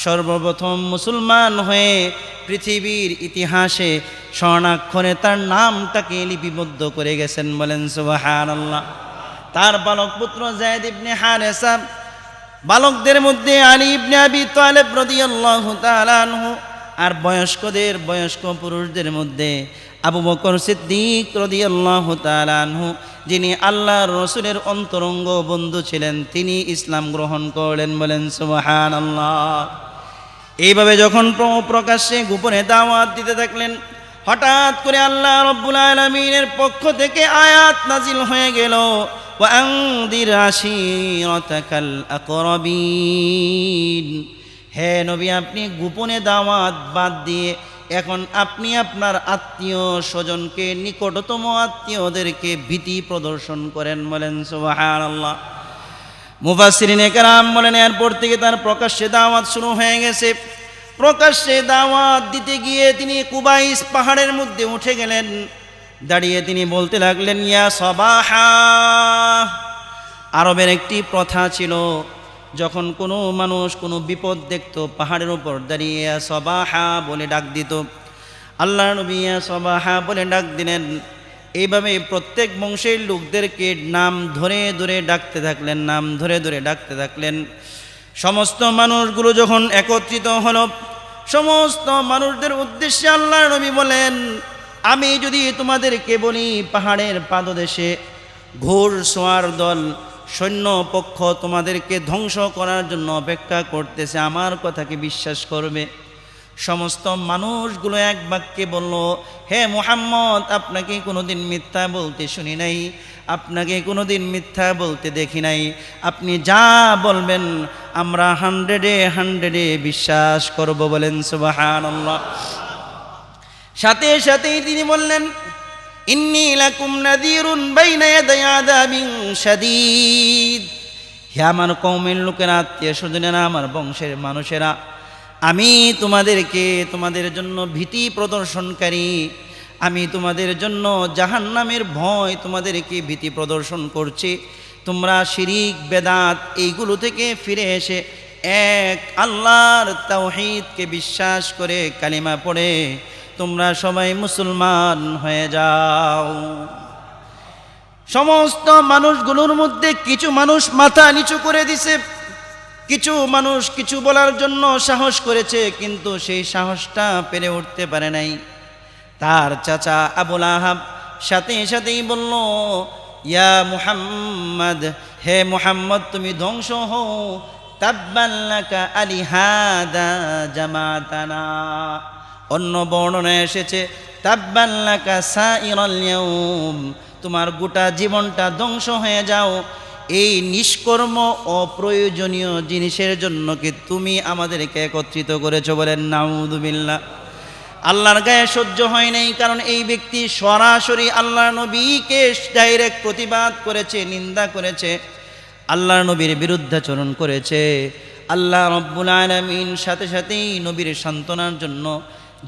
সর্বপ্রথম মুসলমান হয়ে পৃথিবীর ইতিহাসে স্বর্ণাক্ষরে তার নামটাকে লিপিবদ্ধ করে গেছেন। বলেন সুবহানাল্লাহ। তার বালক পুত্র যায়েদ ইবনে হারেসা, বালকদের মধ্যে আলী ইবনে আবি তালেব রাদিয়াল্লাহু তাআলা আনহু, আর বয়স্কদের বয়স্ক পুরুষদের মধ্যে আবু বকর সিদ্দিক রাদিয়াল্লাহু তাআলা আনহু, যিনি আল্লাহর রাসূলের অন্তরঙ্গ বন্ধু ছিলেন, তিনি ইসলাম গ্রহণ করলেন। বলেন সুবহানাল্লাহ। এইভাবে যখন প্রকাশ্যে গোপনে দাওয়াত দিতে থাকলেন, হঠাৎ করে আল্লাহ রাব্বুল আলামিনের পক্ষ থেকে আয়াত নাজিল হয়ে গেল, ওয়া আনদির আশীরাতাকাল আকরাবিন। হে নবী, আপনি গোপনে দাওয়াত বাদ দিয়ে এখন আপনি আপনার আত্মীয় স্বজনকে, নিকটতম আত্মীয়দেরকে ভীতি প্রদর্শন করেন। বলেন সুবহানাল্লাহ। মুফাসসিরিনে কেরাম বলেন, এরপর থেকে তার প্রকাশ্যে দাওয়াত শুরু হয়ে গেছে। প্রকাশ্যে দাওয়াত দিতে গিয়ে তিনি কুবাইস পাহাড়ের মধ্যে উঠে গেলেন। দাঁড়িয়ে তিনি বলতে লাগলেন, ইয়া সবাহা। আরবের একটি প্রথা ছিল, যখন কোনো মানুষ কোনো বিপদ দেখত, পাহাড়ের উপর দাঁড়িয়ে ইয়া সবাহা বলে ডাক দিত। আল্লাহ নবী ইয়া সবাহা বলে ডাক দিলেন। এইভাবে প্রত্যেক বংশের লোকদেরকে নাম ধরে ধরে ডাকতে থাকলেন, নাম ধরে ধরে ডাকতে থাকলেন। সমস্ত মানুষগুলো যখন একত্রিত হলো, সমস্ত মানুষদের উদ্দেশ্যে আল্লাহ নবী বলেন, আমি যদি তোমাদেরকে বলি পাহাড়ের পাদদেশে ঘোড়সওয়ার দল সৈন্য পক্ষ তোমাদেরকে ধ্বংস করার জন্য অপেক্ষা করতেছে, আমার কথাকে বিশ্বাস করবে? সমস্ত মানুষগুলো এক বাক্যে বলল, হে মুহাম্মদ, আপনাকে কোনোদিন মিথ্যা বলতে শুনি নাই, আপনাকে কোনোদিন মিথ্যা বলতে দেখি নাই, আপনি যা বলবেন আমরা 100-এ বিশ্বাস করব। বলেন সুবহানাল্লাহ। সাথে সাথেই তিনি বললেন, ইন্নী লাকুম নাযীরুন বাইনা ইয়াদাই আযাবিন শাদীদ। হে আমার কওমের লোকেরা, আত্মীয় স্বজনেরা, আমার বংশের মানুষেরা, আমি তোমাদের জন্য ভীতি প্রদর্শনকারী, আমি তোমাদের জন্য জাহান্নামের ভয় তোমাদেরকে ভীতি প্রদর্শন করছি। তোমরা শিরিক বেদাত এইগুলো থেকে ফিরে এসে এক আল্লাহর তাওহীদকে বিশ্বাস করে কালিমা পড়ে তোমরা সবাই মুসলমান হয়ে যাও। সমস্ত মানুষগুলোর মধ্যে কিছু মানুষ মাথা নিচু করে দিছে, কিছু মানুষ কিছু বলার জন্য সাহস করেছে, কিন্তু সেই সাহসটা পেরে উঠতে পারে নাই। তার চাচা আবুল আহাব সাথে সাথেই বলল, ইয়া মুহাম্মদ, হে মুহাম্মদ, তুমি ধ্বংস হও, তাব্বান লাকা আলিহাদা জামাতানা। অন্য বর্ণনায় এসেছে, তাব্বান লাকা সাইরাল ইয়াউম, তোমার গোটা জীবনটা ধ্বংস হয়ে যাও, এই নিষ্কর্ম অপ্রয়োজনীয় জিনিসের জন্য কি তুমি আমাদেরকে একত্রিত করেছো। বলেন নাউযুবিল্লাহ। আল্লাহর গায়ে সহ্য হয় নাই, কারণ এই ব্যক্তি সরাসরি আল্লাহর নবীকে ডাইরেক্ট প্রতিবাদ করেছে, নিন্দা করেছে, আল্লাহর নবীর বিরুদ্ধাচরণ করেছে। আল্লাহ রাব্বুল আলামিন সাথে সাথেই নবীর সান্ত্বনার জন্য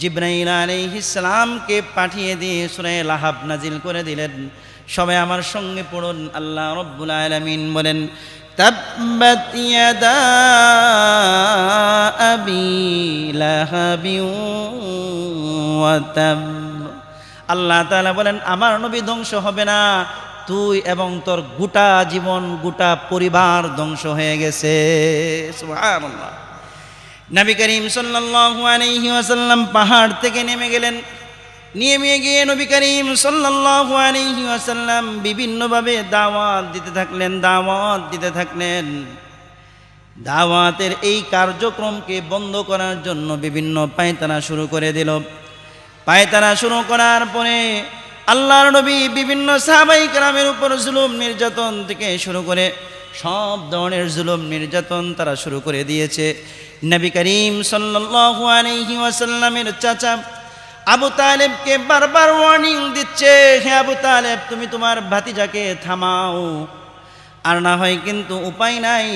জিবরাইল আলাইহিস সালামকে পাঠিয়ে দিয়ে সূরা লাহাব নাজিল করে দিলেন। সবাই আমার সঙ্গে পড়ুন। আল্লাহ রাব্বুল আলামিন বলেন, তাব্বাত ইয়াদা আবি লাহাবিন ওয়া তাব। আল্লাহ তাআলা বলেন, আমার নবী ধ্বংস হবে না, তুই এবং তোর গোটা জীবন, গোটা পরিবার ধ্বংস হয়ে গেছে। সুবহানাল্লাহ। নবী করিম সাল্লাল্লাহু আলাইহি ওয়াসাল্লাম পাহাড় থেকে নেমে গেলেন। নেমে গিয়ে নবী করিম সাল্লাল্লাহু আলাইহি ওয়াসাল্লাম বিভিন্নভাবে দাওয়াত দিতে থাকলেন। দাওয়াতের এই কার্যক্রমকে বন্ধ করার জন্য বিভিন্ন পায়তারা শুরু করে দিল। পায়তারা শুরু করার পরে আল্লাহর নবী বিভিন্ন সাহাবায়ে কেরামের উপর জুলুম নির্যাতন থেকে শুরু করে সব ধরনের জুলুম নির্যাতন তারা শুরু করে দিয়েছে। নবী করিম সাল্লাল্লাহু আলাইহি ওয়াসাল্লামের চাচা আবু তালেবকে বারবার ওয়ার্নিং দিচ্ছে, হে আবু তালেব, তুমি তোমার ভাতিজাকে থামাও, আর না হয় কিন্তু উপায় নাই,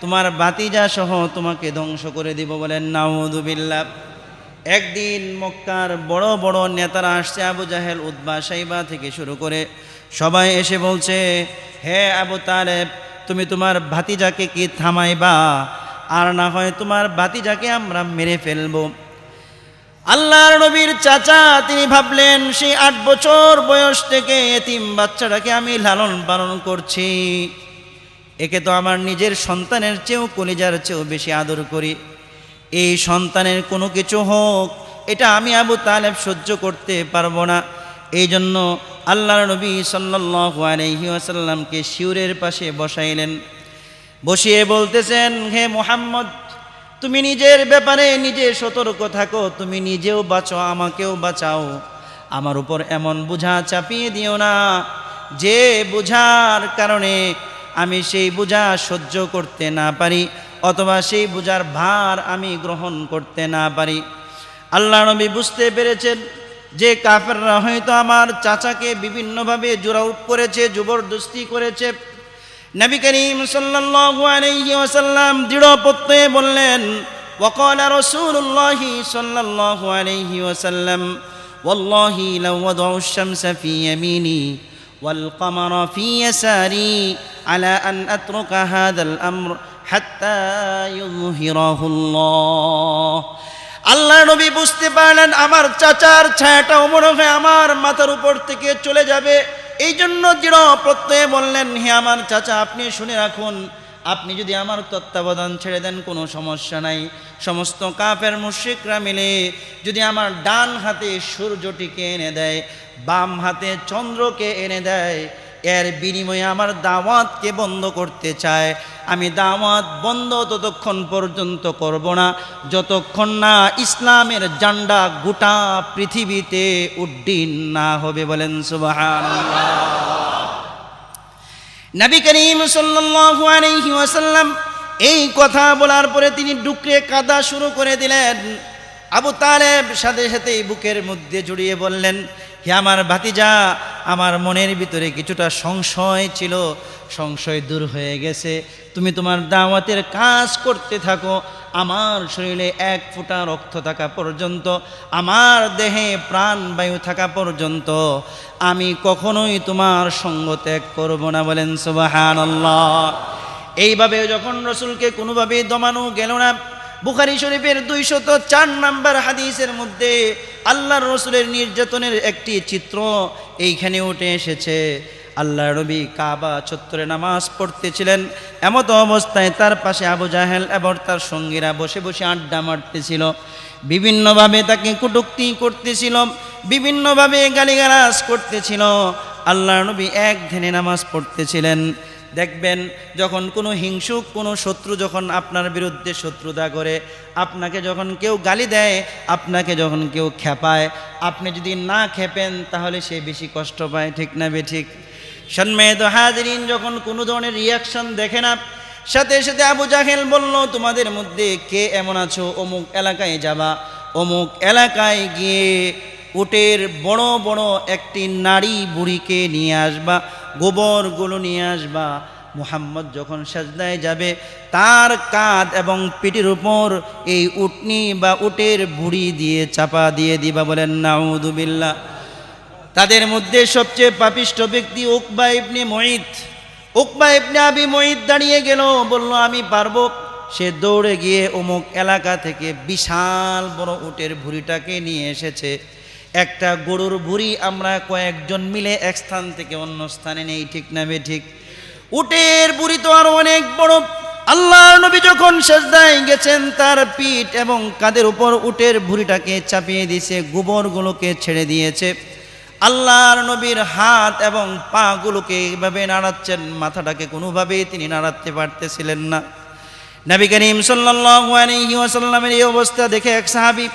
তোমার ভাতিজা সহ তোমাকে ধ্বংস করে দিব। বলেন নাউযুবিল্লাহ। একদিন মক্কার বড় বড় নেতারা আসছে, আবু জাহেল, উতবা, সাইবা থেকে শুরু করে সবাই এসে বলছে, হে আবু তালেব, তুমি তোমার ভাতিজাকে কি থামাইবা, আর না হয় তোমার ভাতিজাকে আমরা মেরে ফেলবো। আল্লাহর নবীর চাচা তিনি ভাবলেন, সেই 8 বছর বয়স থেকে এতিম বাচ্চাটাকে আমি লালন পালন করছি, একে তো আমার নিজের সন্তানের চেয়েও, কলিজার চেয়েও বেশি আদর করি। এই সন্তানের কোনো কিছু হোক, এটা আমি আবু তালেব সহ্য করতে পারবো না। এই জন্য আল্লাহর নবী সাল্লাল্লাহু আলাইহি ওয়াসাল্লামকে শিউরের পাশে বসাইলেন। বসিয়ে বলতেছেন, হে মুহাম্মদ, তুমি নিজের ব্যাপারে নিজে সতর্ক থাকো, তুমি নিজেও বাঁচো, আমাকেও বাঁচাও। আমার উপর এমন বোঝা চাপিয়ে দিও না যে বোঝার কারণে আমি সেই বোঝা সহ্য করতে না পারি, অথবা সেই বোঝার ভার আমি গ্রহণ করতে না পারি। আল্লাহ নবী বুঝতে পেরেছেন যে কাফেররা হয়তো আমার চাচাকে বিভিন্নভাবে জোরাউট করেছে, জবরদস্তি করেছে। নবী করিম সাল্লাল্লাহু আলাইহি ওয়াসাল্লাম দৃঢ় প্রত্যয়ে বললেন, ওয়াকালা রাসূলুল্লাহি সাল্লাল্লাহু আলাইহি ওয়াসাল্লাম, ওয়াল্লাহি লাউ ওয়াদাউ আশ-শামসা ফি ইয়ামিনি ওয়াল কামারা ফি ইয়াসারি আলা আন আতরুকা হাযাল আমর হাত্তা ইউযহিরাহুল্লাহ। আল্লাহ নবী বুঝতে পারলেন আমার চাচার ছায়াটা মনে হয় আমার মাথার উপর থেকে চলে যাবে। এই জন্য দৃঢ় প্রত্যয়ে বললেন, হে আমার চাচা, আপনি শুনে রাখুন, আপনি যদি আমার তত্ত্বাবধান ছেড়ে দেন কোনো সমস্যা নাই। সমস্ত কাফের মুশরিকরা মিলে যদি আমার ডান হাতে সূর্যটিকে এনে দেয়, বাম হাতে চন্দ্রকে এনে দেয়, এর বিনিময়ে আমার দাওয়াতকে বন্ধ করতে চায়, আমি দাওয়াত বন্ধ ততক্ষণ পর্যন্ত করব না যতক্ষণ না ইসলামের ঝান্ডা গোটা পৃথিবীতে উড্ডীন না হবে। বলেন সুবহানাল্লাহ। নবী করিম সাল্লাল্লাহু আলাইহি ওয়াসাল্লাম এই কথা বলার পরে তিনি ডুকরে কাঁদা শুরু করে দিলেন। আবু তালেব সাথে সাথেই বুকের মধ্যে জড়িয়ে বললেন, হে আমার ভাতিজা, আমার মনের ভিতরে কিছুটা সংশয় ছিল, সংশয় দূর হয়ে গেছে। তুমি তোমার দাওয়াতের কাজ করতে থাকো, আমার শরীরে 1 ফোঁটা রক্ত থাকা পর্যন্ত, আমার দেহে প্রাণবায়ু থাকা পর্যন্ত আমি কখনোই তোমার সঙ্গ ত্যাগ করব না। বলেন সুবহানাল্লাহ। এইভাবে যখন রসুলকে কোনোভাবেই দমানো গেল না, বুখারী শরীফের 204 নম্বর হাদিসের মধ্যে আল্লাহর রসুলের নির্যাতনের একটি চিত্র এইখানে উঠে এসেছে। আল্লাহ নবী কাবা চত্বরে নামাজ পড়তেছিলেন, এমত অবস্থায় তার পাশে আবু জাহেল এবং তার সঙ্গীরা বসে বসে আড্ডা মারতেছিল, বিভিন্নভাবে তাকে কটূক্তি করতেছিল, বিভিন্নভাবে গালিগালাজ করতেছিল। আল্লাহ নবী এক ধ্যানে নামাজ পড়তেছিলেন। দেখবেন যখন কোনো হিংসুক, কোনো শত্রু যখন আপনার বিরুদ্ধে শত্রুতা করে, আপনাকে যখন কেউ গালি দেয়, আপনাকে যখন কেউ খেপায়, আপনি যদি না খেপেন তাহলে সে বেশি কষ্ট পায়, ঠিক না বেঠিক? সম্মানিত হাজিরিন, যখন কোনো ধরনের রিয়াকশন দেখে না, সাথে সাথে আবু জাহেল বলল, তোমাদের মধ্যে কে এমন আছো, অমুক এলাকায় যাবা, অমুক এলাকায় গিয়ে উটের বড় বড় একটি নারী বুড়িকে নিয়ে আসবা, গোবরগুলো নিয়ে আসবা। মুহাম্মদ যখন সাজদায় যাবে, তার কাঁধ এবং পিঠের উপর এই উটনি বা উটের বুড়ি দিয়ে চাপা দিয়ে দিবা। বলেন নাউযুবিল্লাহ। তাদের মধ্যে সবচেয়ে পাপিষ্ঠ ব্যক্তি উকবা ইবনে মুঈত। উকবা ইবনে আবি মুঈত দাঁড়িয়ে গেল, বলল আমি পারবো। সে দৌড়ে গিয়ে অমুক এলাকা থেকে বিশাল বড় উটের ভুঁড়িটাকে নিয়ে এসেছে। একটা গরুর ভুঁড়ি আমরা কয়েকজন মিলে এক স্থান থেকে অন্য স্থানে নেই, ঠিক না বে ঠিক? উটের ভুঁড়ি তো আরো অনেক বড়। আল্লাহর নবী যখন সিজদায় গেছেন, তার পিঠ এবং কাঁধের উপর উটের ভুঁড়িটাকে চাপিয়ে দিয়েছে, গোবরগুলোকে ছেড়ে দিয়েছে। আল্লাহর নবীর হাত এবং পাগুলোকে এইভাবে নাড়াচ্ছেন, মাথাটাকে কোনোভাবেই তিনি নাড়াতে পারতেছিলেন না। নবী করিম সাল্লাল্লাহু আলাইহি ওয়াসাল্লামের এই অবস্থা দেখে এক সাহাবী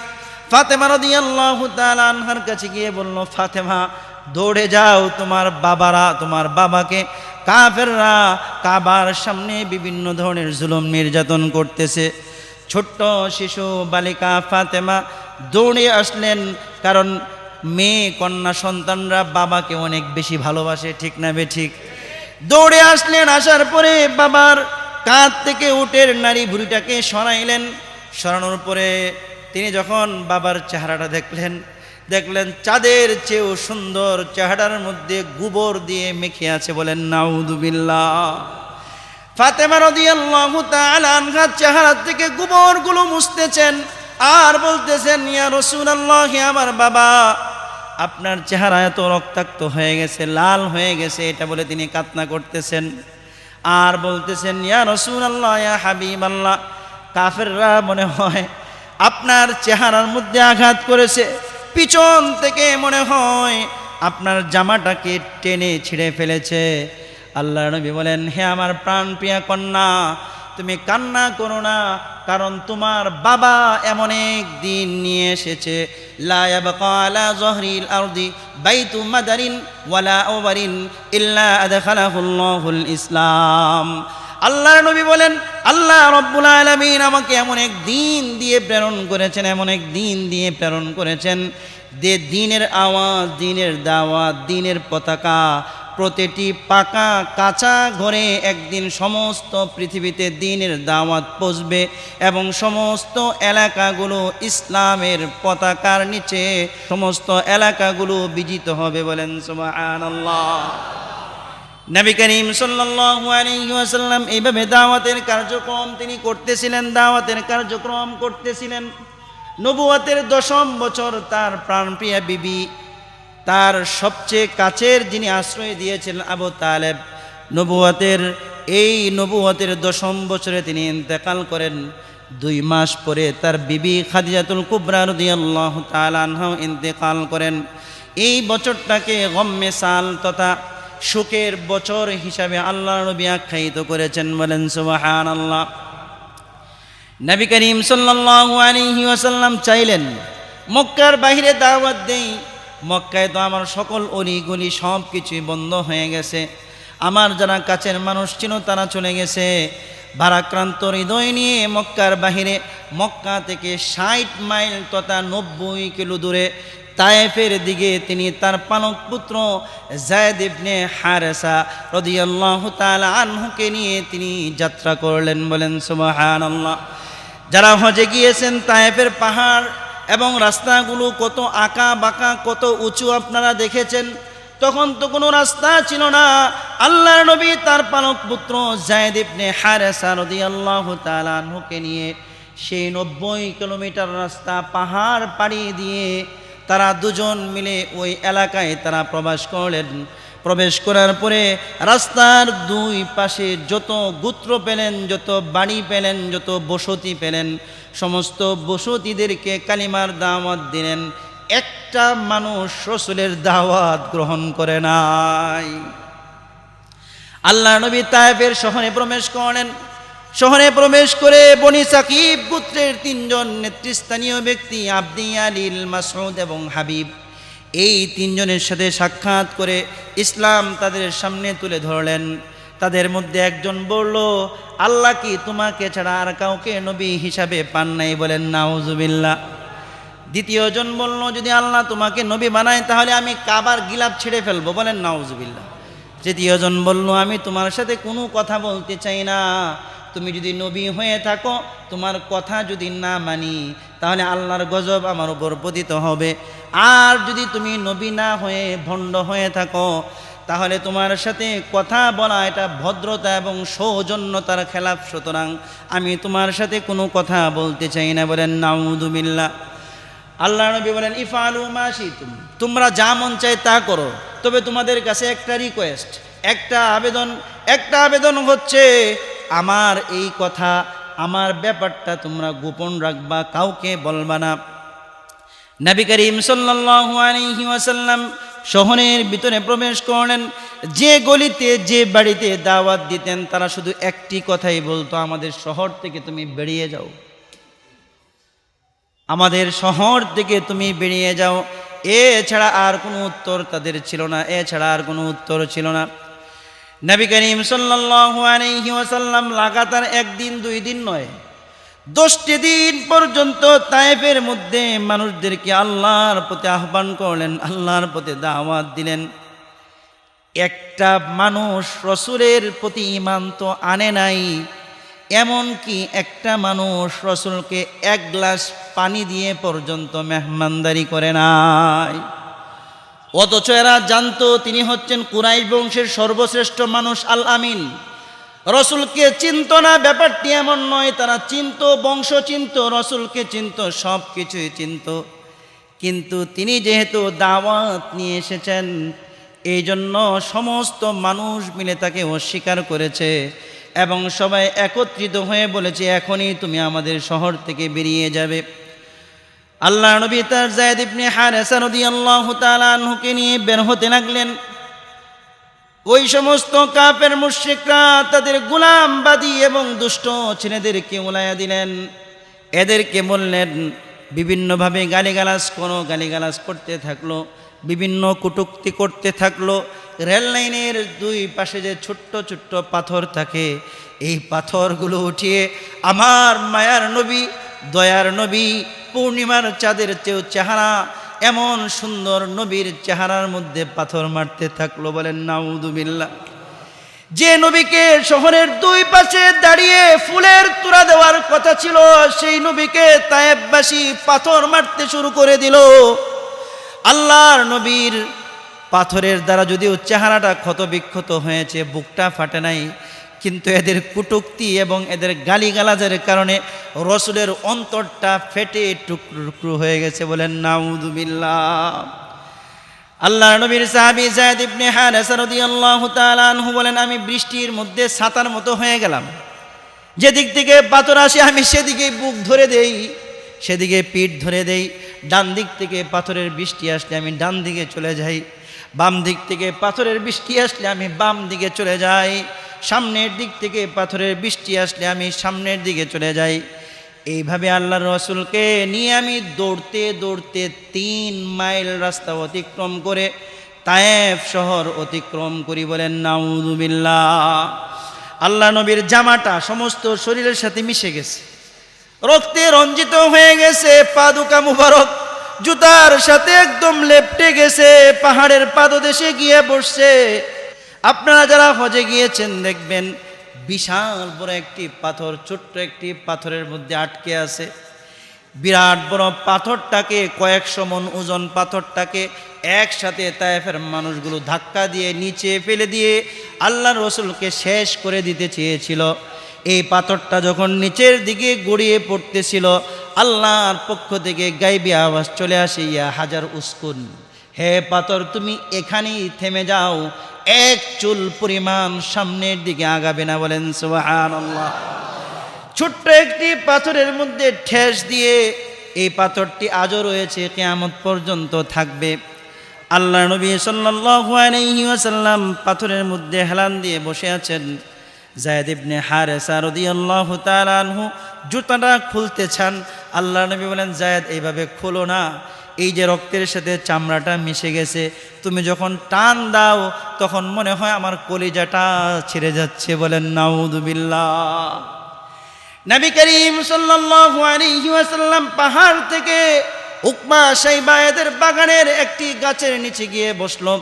ফাতেমা রাদিয়াল্লাহু তাআলা আনহার কাছে গিয়ে বলল, ফাতেমা দৌড়ে যাও, তোমার বাবাকে কাফেররা কাবার সামনে বিভিন্ন ধরনের জুলুম নির্যাতন করতেছে। ছোট্ট শিশু বালিকা ফাতেমা দৌড়ে আসলেন, কারণ মেয়ে কন্যা সন্তানরা বাবাকে অনেক বেশি ভালোবাসে, ঠিক না বে ঠিক? দৌড়ে আসলেন, আসার পরে বাবার কাঁধ থেকে উটের নারী ভুঁড়িটাকে সরাইলেন। সরানোর পরে তিনি যখন বাবার চেহারাটা দেখলেন চাঁদের চেয়েও সুন্দর, চেহারার মধ্যে গোবর দিয়ে মেখে আছে, বলেন নাউযুবিল্লাহ। ফাতেমা রাদিয়াল্লাহু তাআলা আনহার চেহারা থেকে গোবরগুলো মুছতেছেন আর বলতেছেন, ইয়া রাসূলুল্লাহ, হে আমার বাবা, আপনার চেহারা এত রক্তাক্ত হয়ে গেছে, লাল হয়ে গেছে, এটা বলে তিনি কান্না করতেছেন আর বলতেছেন, ইয়া রাসূলুল্লাহ, ইয়া হাবিবাল্লাহ, কাফেররা মনে হয় আপনার চেহারার মধ্যে আঘাত করেছে, পিছন থেকে মনে হয় আপনার জামাটাকে টেনে ছিঁড়ে ফেলেছে। আল্লাহর নবী বলেন, হে আমার প্রাণপ্রিয়া কন্যা, তুমি কান্না করো না, কারণ তোমার বাবা এমন এক দিন নিয়ে এসেছে, লা ইয়াবকা আলা যহরিল আরদি বাইতু মাদারিন ওয়ালা আওয়ারিন ইল্লা আদখালাহুল্লাহুল ইসলাম। আল্লাহর নবী বলেন, আল্লাহ রাব্বুল আলামিন আমাকে এমন এক দিন দিয়ে প্রেরণ করেছেন, যে দিনের আওয়াজ, দিনের দাওয়াত, দিনের পতাকা প্রতিটি পাকা কাঁচা ঘরে একদিন সমস্ত পৃথিবীতে দিনের দাওয়াত পৌঁছবে এবং সমস্ত এলাকাগুলো ইসলামের পতাকার নিচে সমস্ত এলাকাগুলো বিজিত হবে, বলেন সুবহানাল্লাহ। নবী করিম সাল্লাল্লাহু আলাইহি ওয়াসাল্লাম এইভাবে দাওয়াতের কার্যক্রম তিনি করতেছিলেন। নবুয়তের 10ম বছর তার প্রাণপ্রিয়া বিবি, তার সবচেয়ে কাছের যিনি আশ্রয় দিয়েছিলেন আবু তালেব, নবুয়তের 10ম বছরে তিনি ইন্তেকাল করেন। 2 মাস পরে তার বিবি খাদিজাতুল কুবরা রাদিয়াল্লাহু তাআলা আনহা ইন্তেকাল করেন। এই বছরটাকে গম্মে সাল তথা শোকের বছর হিসাবে আল্লাহর নবী আখ্যায়িত করেছেন, বলেন সুবহানাল্লাহ। নবী করিম সাল্লাল্লাহু আলাইহি ওয়াসাল্লাম চাইলেন মক্কার বাইরে দাওয়াত দেই। মক্কায় তো আমার সকল অলিগলি সব কিছুই বন্ধ হয়ে গেছে, আমার যারা কাছের মানুষ ছিল তারা চলে গেছে। ভারাক্রান্ত হৃদয় নিয়ে মক্কার বাহিরে, মক্কা থেকে 60 মাইল তথা 90 কিলো দূরে তায়েফের দিকে তিনি তার পালক পুত্র যায়েদ ইবনে হারেসা রাদিয়াল্লাহু তাআলা আনহুকে নিয়ে তিনি যাত্রা করলেন, বলেন সুবহানাল্লাহ। যারা হজে গিয়েছেন, তায়েফের পাহাড় এবং রাস্তাগুলো কত আঁকা বাঁকা, কত উঁচু আপনারা দেখেছেন। তখন তো কোনো রাস্তা ছিল না। আল্লাহর নবী তার পালক পুত্র যায়েদ ইবনে হারেসা রাদিয়াল্লাহু তাআলা আনহুকে নিয়ে সেই 90 কিলোমিটার রাস্তা পাহাড় পাড়ি দিয়ে তারা দুজন মিলে ওই এলাকায় তারা প্রবেশ করার পরে রাস্তার 2 পাশে যত গোত্র পেলেন, যত বাড়ি পেলেন, যত বসতি পেলেন, সমস্ত বসতিদেরকে কালিমার দাওয়াত দিলেন। একটা মানুষ রাসূলের দাওয়াত গ্রহণ করে নাই। আল্লাহ নবী তায়েফের শহরে প্রবেশ করলেন। শহরে প্রবেশ করে বনি সাকিব গোত্রের 3 জন নেতৃস্থানীয় ব্যক্তি আবদি, আলীল, মাসউদ এবং হাবিব, এই 3 জনের সাথে সাক্ষাৎ করে ইসলাম তাদের সামনে তুলে ধরলেন। তাদের মধ্যে একজন বলল, আল্লাহ কি তোমাকে ছাড়া আর কাউকে নবী হিসাবে পান নাই, বলেন নাউযুবিল্লাহ। দ্বিতীয়জন বলল, যদি আল্লাহ তোমাকে নবী বানায় তাহলে আমি কাবার গিলাফ ছেড়ে ফেলবো, বলেন নাউযুবিল্লাহ। তৃতীয়জন বলল, আমি তোমার সাথে কোনো কথা বলতে চাই না, তুমি যদি নবী হয়ে থাকো, তোমার কথা যদি না মানি, তাহলে আল্লাহর গজব আমার উপর পতিত হবে। আর যদি তুমি নবী না হয়ে ভণ্ড হয়ে থাকো, তাহলে তোমার সাথে কথা বলা এটা ভদ্রতা এবং সৌজন্যতার খেলাফ, সুতরাং আমি তোমার সাথে কোনো কথা বলতে চাই না। বলেন নাউযুবিল্লাহ। আল্লাহ নবী বলেন ইফআলু মা শিতুম, তোমরা যা মন চায় তা করো, তবে তোমাদের কাছে একটা রিকোয়েস্ট, একটা আবেদন হচ্ছে, আমার এই কথা, আমার ব্যাপারটা তোমরা গোপন রাখবা, কাউকে বলবা না। নবী করিম সাল্লাল্লাহু আলাইহি ওয়াসাল্লাম শহরের ভিতরে প্রবেশ করলেন। যে গলিতে, যে বাড়িতে দাওয়াত দিতেন, তারা শুধু একটি কথাই বলতো, আমাদের শহর থেকে তুমি বেরিয়ে যাও, আমাদের শহর থেকে তুমি বেরিয়ে যাও। এছাড়া আর কোনো উত্তর তাদের ছিল না, এছাড়া আর কোনো উত্তর ছিল না। নবী করিম সাল্লাল্লাহু আলাইহি ওয়াসাল্লাম লাগাতার একদিন দুই দিন নয়, 10টি দিন পর্যন্ত তায়েফের মধ্যে মানুষদেরকে আল্লাহর প্রতি আহ্বান করলেন, আল্লাহর প্রতি দাওয়াত দিলেন। একটা মানুষ রসুলের প্রতি ঈমান তো আনে নাই, এমনকি একটা মানুষ রসুলকে 1 গ্লাস পানি দিয়ে পর্যন্ত মেহমানদারি করে নাই। অথচ এরা জানতো তিনি হচ্ছেন কুরাইশ বংশের সর্বশ্রেষ্ঠ মানুষ, আল আমিন। রসুলকে চিনত না ব্যাপারটি এমন নয়, তারা চিনত, বংশ চিনত, রসুলকে চিনত, সব কিছুই চিনত। কিন্তু তিনি যেহেতু দাওয়াত নিয়ে এসেছেন, এই জন্য সমস্ত মানুষ মিলে তাকে অস্বীকার করেছে এবং সবাই একত্রিত হয়ে বলেছে, এখনই তুমি আমাদের শহর থেকে বেরিয়ে যাবে। আল্লাহ নবী তার যায়েদ ইবনে হারেসা রাদিয়াল্লাহু তাআলা আনহুকে নিয়ে বের হতে লাগলেন। ওই সমস্ত কাফের মুশরিকরা তাদের গোলামবাদী এবং দুষ্ট ছেলেদেরকে উলাইয়া দিলেন। এদেরকে বললেন, বিভিন্নভাবে গালিগালাজ করতে থাকলো, বিভিন্ন কটূক্তি করতে থাকলো। রেল লাইনের 2 পাশে যে ছোট্ট ছোট্ট পাথর থাকে, এই পাথরগুলো উঠিয়ে আমার মায়ার নবী, দয়ার নবী, পূর্ণিমার চাঁদের চেয়েও চেহারা, এমন সুন্দর নবীর চেহারার মধ্যে পাথর মারতে থাকলো। বলেন নাউযুবিল্লাহ। যে নবীকে শহরের 2 পাশে দাঁড়িয়ে ফুলের তোড়া দেওয়ার কথা ছিল, সেই নবীকে তায়েফবাসী পাথর মারতে শুরু করে দিল। আল্লাহর নবীর পাথরের দ্বারা যদিও চেহারাটা ক্ষতবিক্ষত হয়েছে, বুকটা ফাটে নাই, কিন্তু এদের কটূক্তি এবং এদের গালিগালাজের কারণে রসুলের অন্তরটা ফেটে টুকরো টুকরো হয়ে গেছে। বলেন নাউযুবিল্লাহ। আল্লাহর নবীর সাহাবী যায়েদ ইবনে হারেসা রাদিয়াল্লাহু তাআলা আনহু বলেন, আমি বৃষ্টির মধ্যে ছাতার মতো হয়ে গেলাম। যেদিক থেকে পাথর আসে আমি সেদিকে বুক ধরে দেই, সেদিকে পিঠ ধরে দেই। ডান দিক থেকে পাথরের বৃষ্টি আসলে আমি ডান দিকে চলে যাই, বাম দিক থেকে পাথরের বৃষ্টি আসলে আমি বাম দিকে চলে যাই, সামনের দিক থেকে পাথরের বৃষ্টি আসলে আমি সামনের দিকে চলে যাই। এইভাবে আল্লাহর রাসূলকে নিয়ে আমি দৌড়তে দৌড়তে 3 মাইল রাস্তা অতিক্রম করে তায়েফ শহর অতিক্রম করি। বলেন নাউযুবিল্লাহ। আল্লাহ নবীর জামাটা সমস্ত শরীরের সাথে মিশে গেছে, রক্তে রঞ্জিত হয়ে গেছে, পাদুকা মুবারক জুতার সাথে একদম লেপ্টে গেছে, পাহাড়ের পাদদেশে গিয়ে বসছে। আপনারা যারা হজে গিয়েছেন দেখবেন, বিশাল বড় একটি পাথর ছোট্ট একটি পাথরের মধ্যে আটকে আছে। বিরাট বড় পাথরটাকে, কয়েকশো মণ ওজন পাথরটাকে একসাথে তায়েফের মানুষগুলো ধাক্কা দিয়ে নিচে ফেলে দিয়ে আল্লাহর রাসূলকে শেষ করে দিতে চেয়েছিল। এই পাথরটা যখন নিচের দিকে গড়িয়ে পড়তেছিল, আল্লাহর পক্ষ থেকে গায়বী আওয়াজ চলে আসে, ইয়া হাজার উসকুন, হে পাথর তুমি এখানেই থেমে যাও, 1 চুল পরিমাণ সামনের দিকে আগাবে না। বলেন সুবহানাল্লাহ। ছোট্ট একটি পাথরের মধ্যে ঠেস দিয়ে এই পাথরটি আজও রয়েছে, কিয়ামত পর্যন্ত থাকবে। আল্লাহ নবী সাল্লাল্লাহু আলাইহি ওয়াসাল্লাম পাথরের মধ্যে হেলান দিয়ে বসে আছেন। যায়েদ ইবনে হারেসা রাদিয়াল্লাহু তাআলা আনহু জুতাটা খুলতে চান। আল্লাহ নবী বলেন, যায়েদ এইভাবে খোলো না, এই যে রক্তের সাথে চামড়াটা মিশে গেছে, তুমি যখন টান দাও তখন মনে হয় আমার কলিজাটা ছিঁড়ে যাচ্ছে। বলেন নাউযুবিল্লাহ। নবী করিম সাল্লাল্লাহু আলাইহি ওয়াসাল্লাম পাহাড় থেকে উকবা শাইবা এদের বাগানের একটি গাছের নিচে গিয়ে বসলো।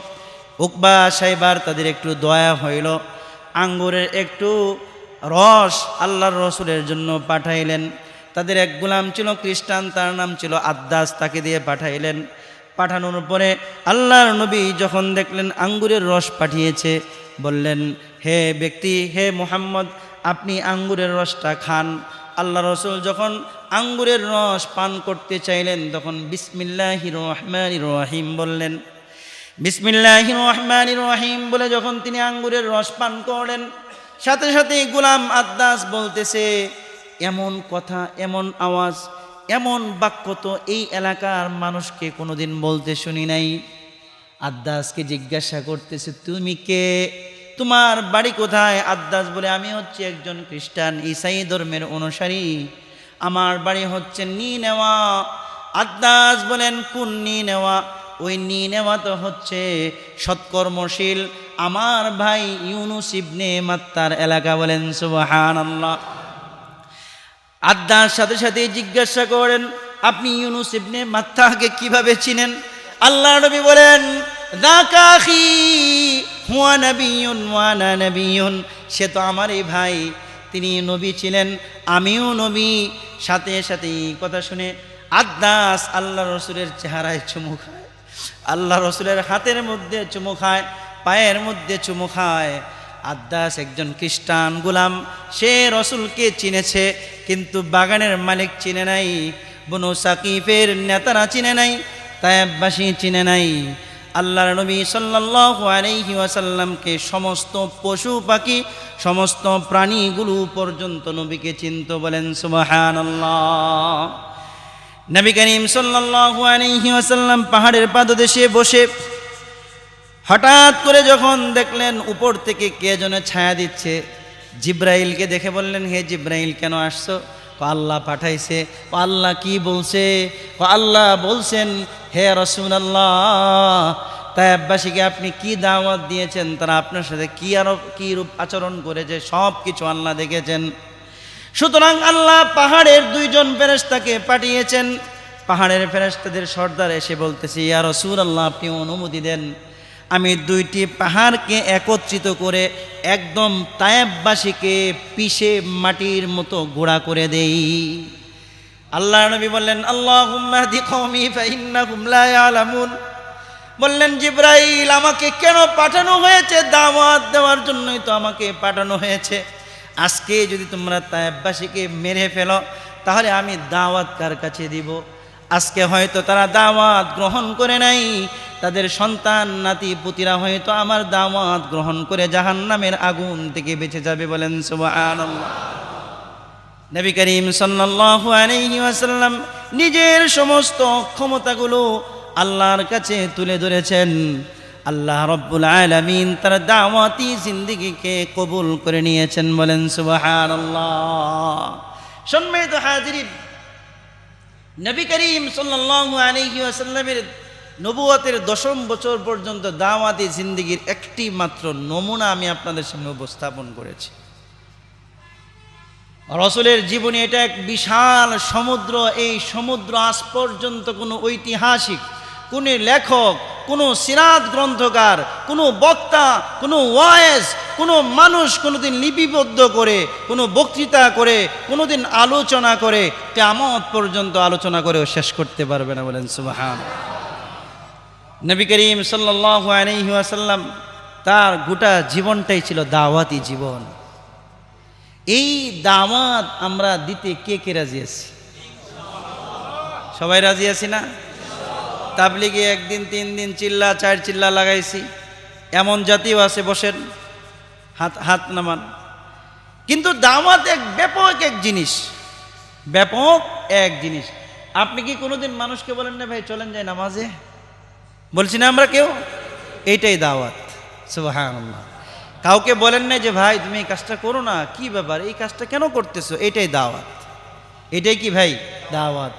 উকবা শাইবার তাদের একটু দয়া হইল, আঙ্গুরের একটু রস আল্লাহর রসুলের জন্য পাঠাইলেন। তাদের এক গোলাম ছিল খ্রিস্টান, তার নাম ছিল আদ্দাস, তাকে দিয়ে পাঠাইলেন। পাঠানোর পরে আল্লাহর নবী যখন দেখলেন আঙ্গুরের রস পাঠিয়েছে, বললেন, হে ব্যক্তি, হে মুহাম্মদ, আপনি আঙ্গুরের রসটা খান। আল্লাহ রসুল যখন আঙ্গুরের রস পান করতে চাইলেন, তখন বিসমিল্লাহির রহমানির রহিম বললেন। বিসমিল্লাহির রহমানির রহিম বলে যখন তিনি আঙ্গুরের রস পান করলেন, সাথে সাথে গোলাম আদ্দাস বলতেছে, এমন কথা, এমন আওয়াজ, এমন বাক্য তো এই এলাকার মানুষকে কোনোদিন বলতে শুনি নাই। আদ্দাসকে জিজ্ঞাসা করতেছে, তুমি কে, তোমার বাড়ি কোথায়? আদ্দাস বলে, আমি হচ্ছে একজন খ্রিস্টান, ঈসাই ধর্মের অনুসারী, আমার বাড়ি হচ্ছে নিনেওয়া। আদ্দাস বলেন, কোন নিনেওয়া? ওই নিনেওয়া তো হচ্ছে সৎকর্মশীল আমার ভাই ইউনুস ইবনে মাত্তার এলাকা। বলেন সুবহানাল্লাহ। আদ্দাস সাথে সাথে জিজ্ঞাসা করেন, আপনি ইউনুস ইবনে মাত্তাকে কিভাবে চিনেন? আল্লাহ নবী বলেন, যাকা আখি হুয়া নবিয়্যুন ওয়া আনা নবিয়্যুন, সে তো আমারই ভাই, তিনি নবী ছিলেন, আমিও নবী। সাথে সাথে কথা শুনে আদ্দাস আল্লাহ রসুলের চেহারায় চুমু খায়, আল্লাহ রসুলের হাতের মধ্যে চুমু খায়, পায়ের মধ্যে চুমু খায়। আদ্দাস একজন খ্রিস্টান গোলাম, সে রসুলকে চিনেছে, কিন্তু বাগানের মালিক চিনে নাই, বনু সাকিফের নেতারা চিনে নাই, তায়েববাসী চিনে নাই। আল্লাহর নবী সাল্লাল্লাহু আলাইহি ওয়াসাল্লামকে সমস্ত পশু পাখি, সমস্ত প্রাণীগুলো পর্যন্ত নবীকে চিনত। বলেন সুবহানাল্লাহ। নবী করিম সাল্লাল্লাহু আলাইহি ওয়াসাল্লাম পাহাড়ের পাদদেশে বসে হঠাৎ করে যখন দেখলেন উপর থেকে কে যেন ছায়া দিচ্ছে, জিব্রাইলকে দেখে বললেন, হে জিব্রাইল, কেন আসছো? আল্লাহ পাঠাইছে। আল্লাহ কি বলছে? আল্লাহ বলছেন, হে রাসূলুল্লাহ, তায়েববাসীকে আপনি কি দাওয়াত দিয়েছেন, তারা আপনার সাথে কি রূপ আচরণ করেছে, সব কিছু আল্লাহ দেখেছেন। সুতরাং আল্লাহ পাহাড়ের দুইজন ফেরেশতাকে পাঠিয়েছেন। পাহাড়ের ফেরেশতাদের সর্দার এসে বলতেছে, ইয়া রাসূলুল্লাহ, আপনি অনুমতি দেন, আমি দুইটি পাহাড়কে একত্রিত করে একদম তায়েববাসীকে পিষে মাটির মতো গোড়া করে দেই। আল্লাহ নবী বললেন, আল্লাহুম্মা হদি কওমি ফাইন্নাহুম লা ইয়ালামুন। বললেন, জিব্রাইল, আমাকে কেন পাঠানো হয়েছে? দাওয়াত দেওয়ার জন্যই তো আমাকে পাঠানো হয়েছে। আজকে যদি তোমরা তায়েববাসীকে মেরে ফেলো, তাহলে আমি দাওয়াত কার কাছে দিব? আজকে হয়তো তারা দাওয়াত গ্রহণ করে নাই, তাদের সন্তান নাতি পুতিরা হয়তো আমার দাওয়াত গ্রহণ করে জাহান্নামের আগুন থেকে বেঁচে যাবে। বলেন সুবহানাল্লাহ। নবী করিম সাল্লাল্লাহু আলাইহি ওয়াসাল্লাম নিজের সমস্ত ক্ষমতাগুলো আল্লাহর কাছে তুলে ধরেছেন। আল্লাহ রাব্বুল আলামিন তার দাওয়াতি জিন্দেগিকে কবুল করে নিয়েছেন। বলেন সুবহানাল্লাহ। সম্মানিত হাজিরিন, নবী করিম সাল্লাল্লাহু আলাইহি ওয়াসাল্লামের নবুয়তের 10ম বছর পর্যন্ত দাওয়াতি জিন্দেগির একটি মাত্র নমুনা আমি আপনাদের সামনে উপস্থাপন করেছি। রসুলের জীবনী এটা এক বিশাল সমুদ্র। এই সমুদ্র আজ পর্যন্ত কোনো ঐতিহাসিক, কোনো লেখক, কোনো সিরাত গ্রন্থকার, কোনো বক্তা, কোনো ওয়াইজ, কোনো মানুষ কোনোদিন লিপিবদ্ধ করে, কোনো বক্তৃতা করে, কোনোদিন আলোচনা করে কিয়ামত পর্যন্ত আলোচনা করেও শেষ করতে পারবে না। বলেন সুবহানাল্লাহ। নবী করিম সাল্লাল্লাহু আলাইহি ওয়াসাল্লাম তার গোটা জীবনটাই ছিল দাওয়াতি জীবন। এই দাওয়াত আমরা দিতে কে কে রাজি আছি? সবাই রাজি আছি না? তাবলিগে 1 দিন 3 দিন চিল্লা 4 চিল্লা লাগাইছি, এমন জাতিও আছে, বসেন, হাত নামান। কিন্তু দাওয়াত এক ব্যাপক এক জিনিস, ব্যাপক এক জিনিস। আপনি কি কোনোদিন মানুষকে বলেন না, ভাই চলেন যাই নামাজে? বলছি না আমরা কেউ? এইটাই দাওয়াত। সুবহানাল্লাহ। কাউকে বলেন না যে ভাই তুমি এই কাজটা করো না, কি ব্যাপার, এই কাজটা কেন করতেছো? এটাই দাওয়াত। এটাই কি ভাই? দাওয়াত।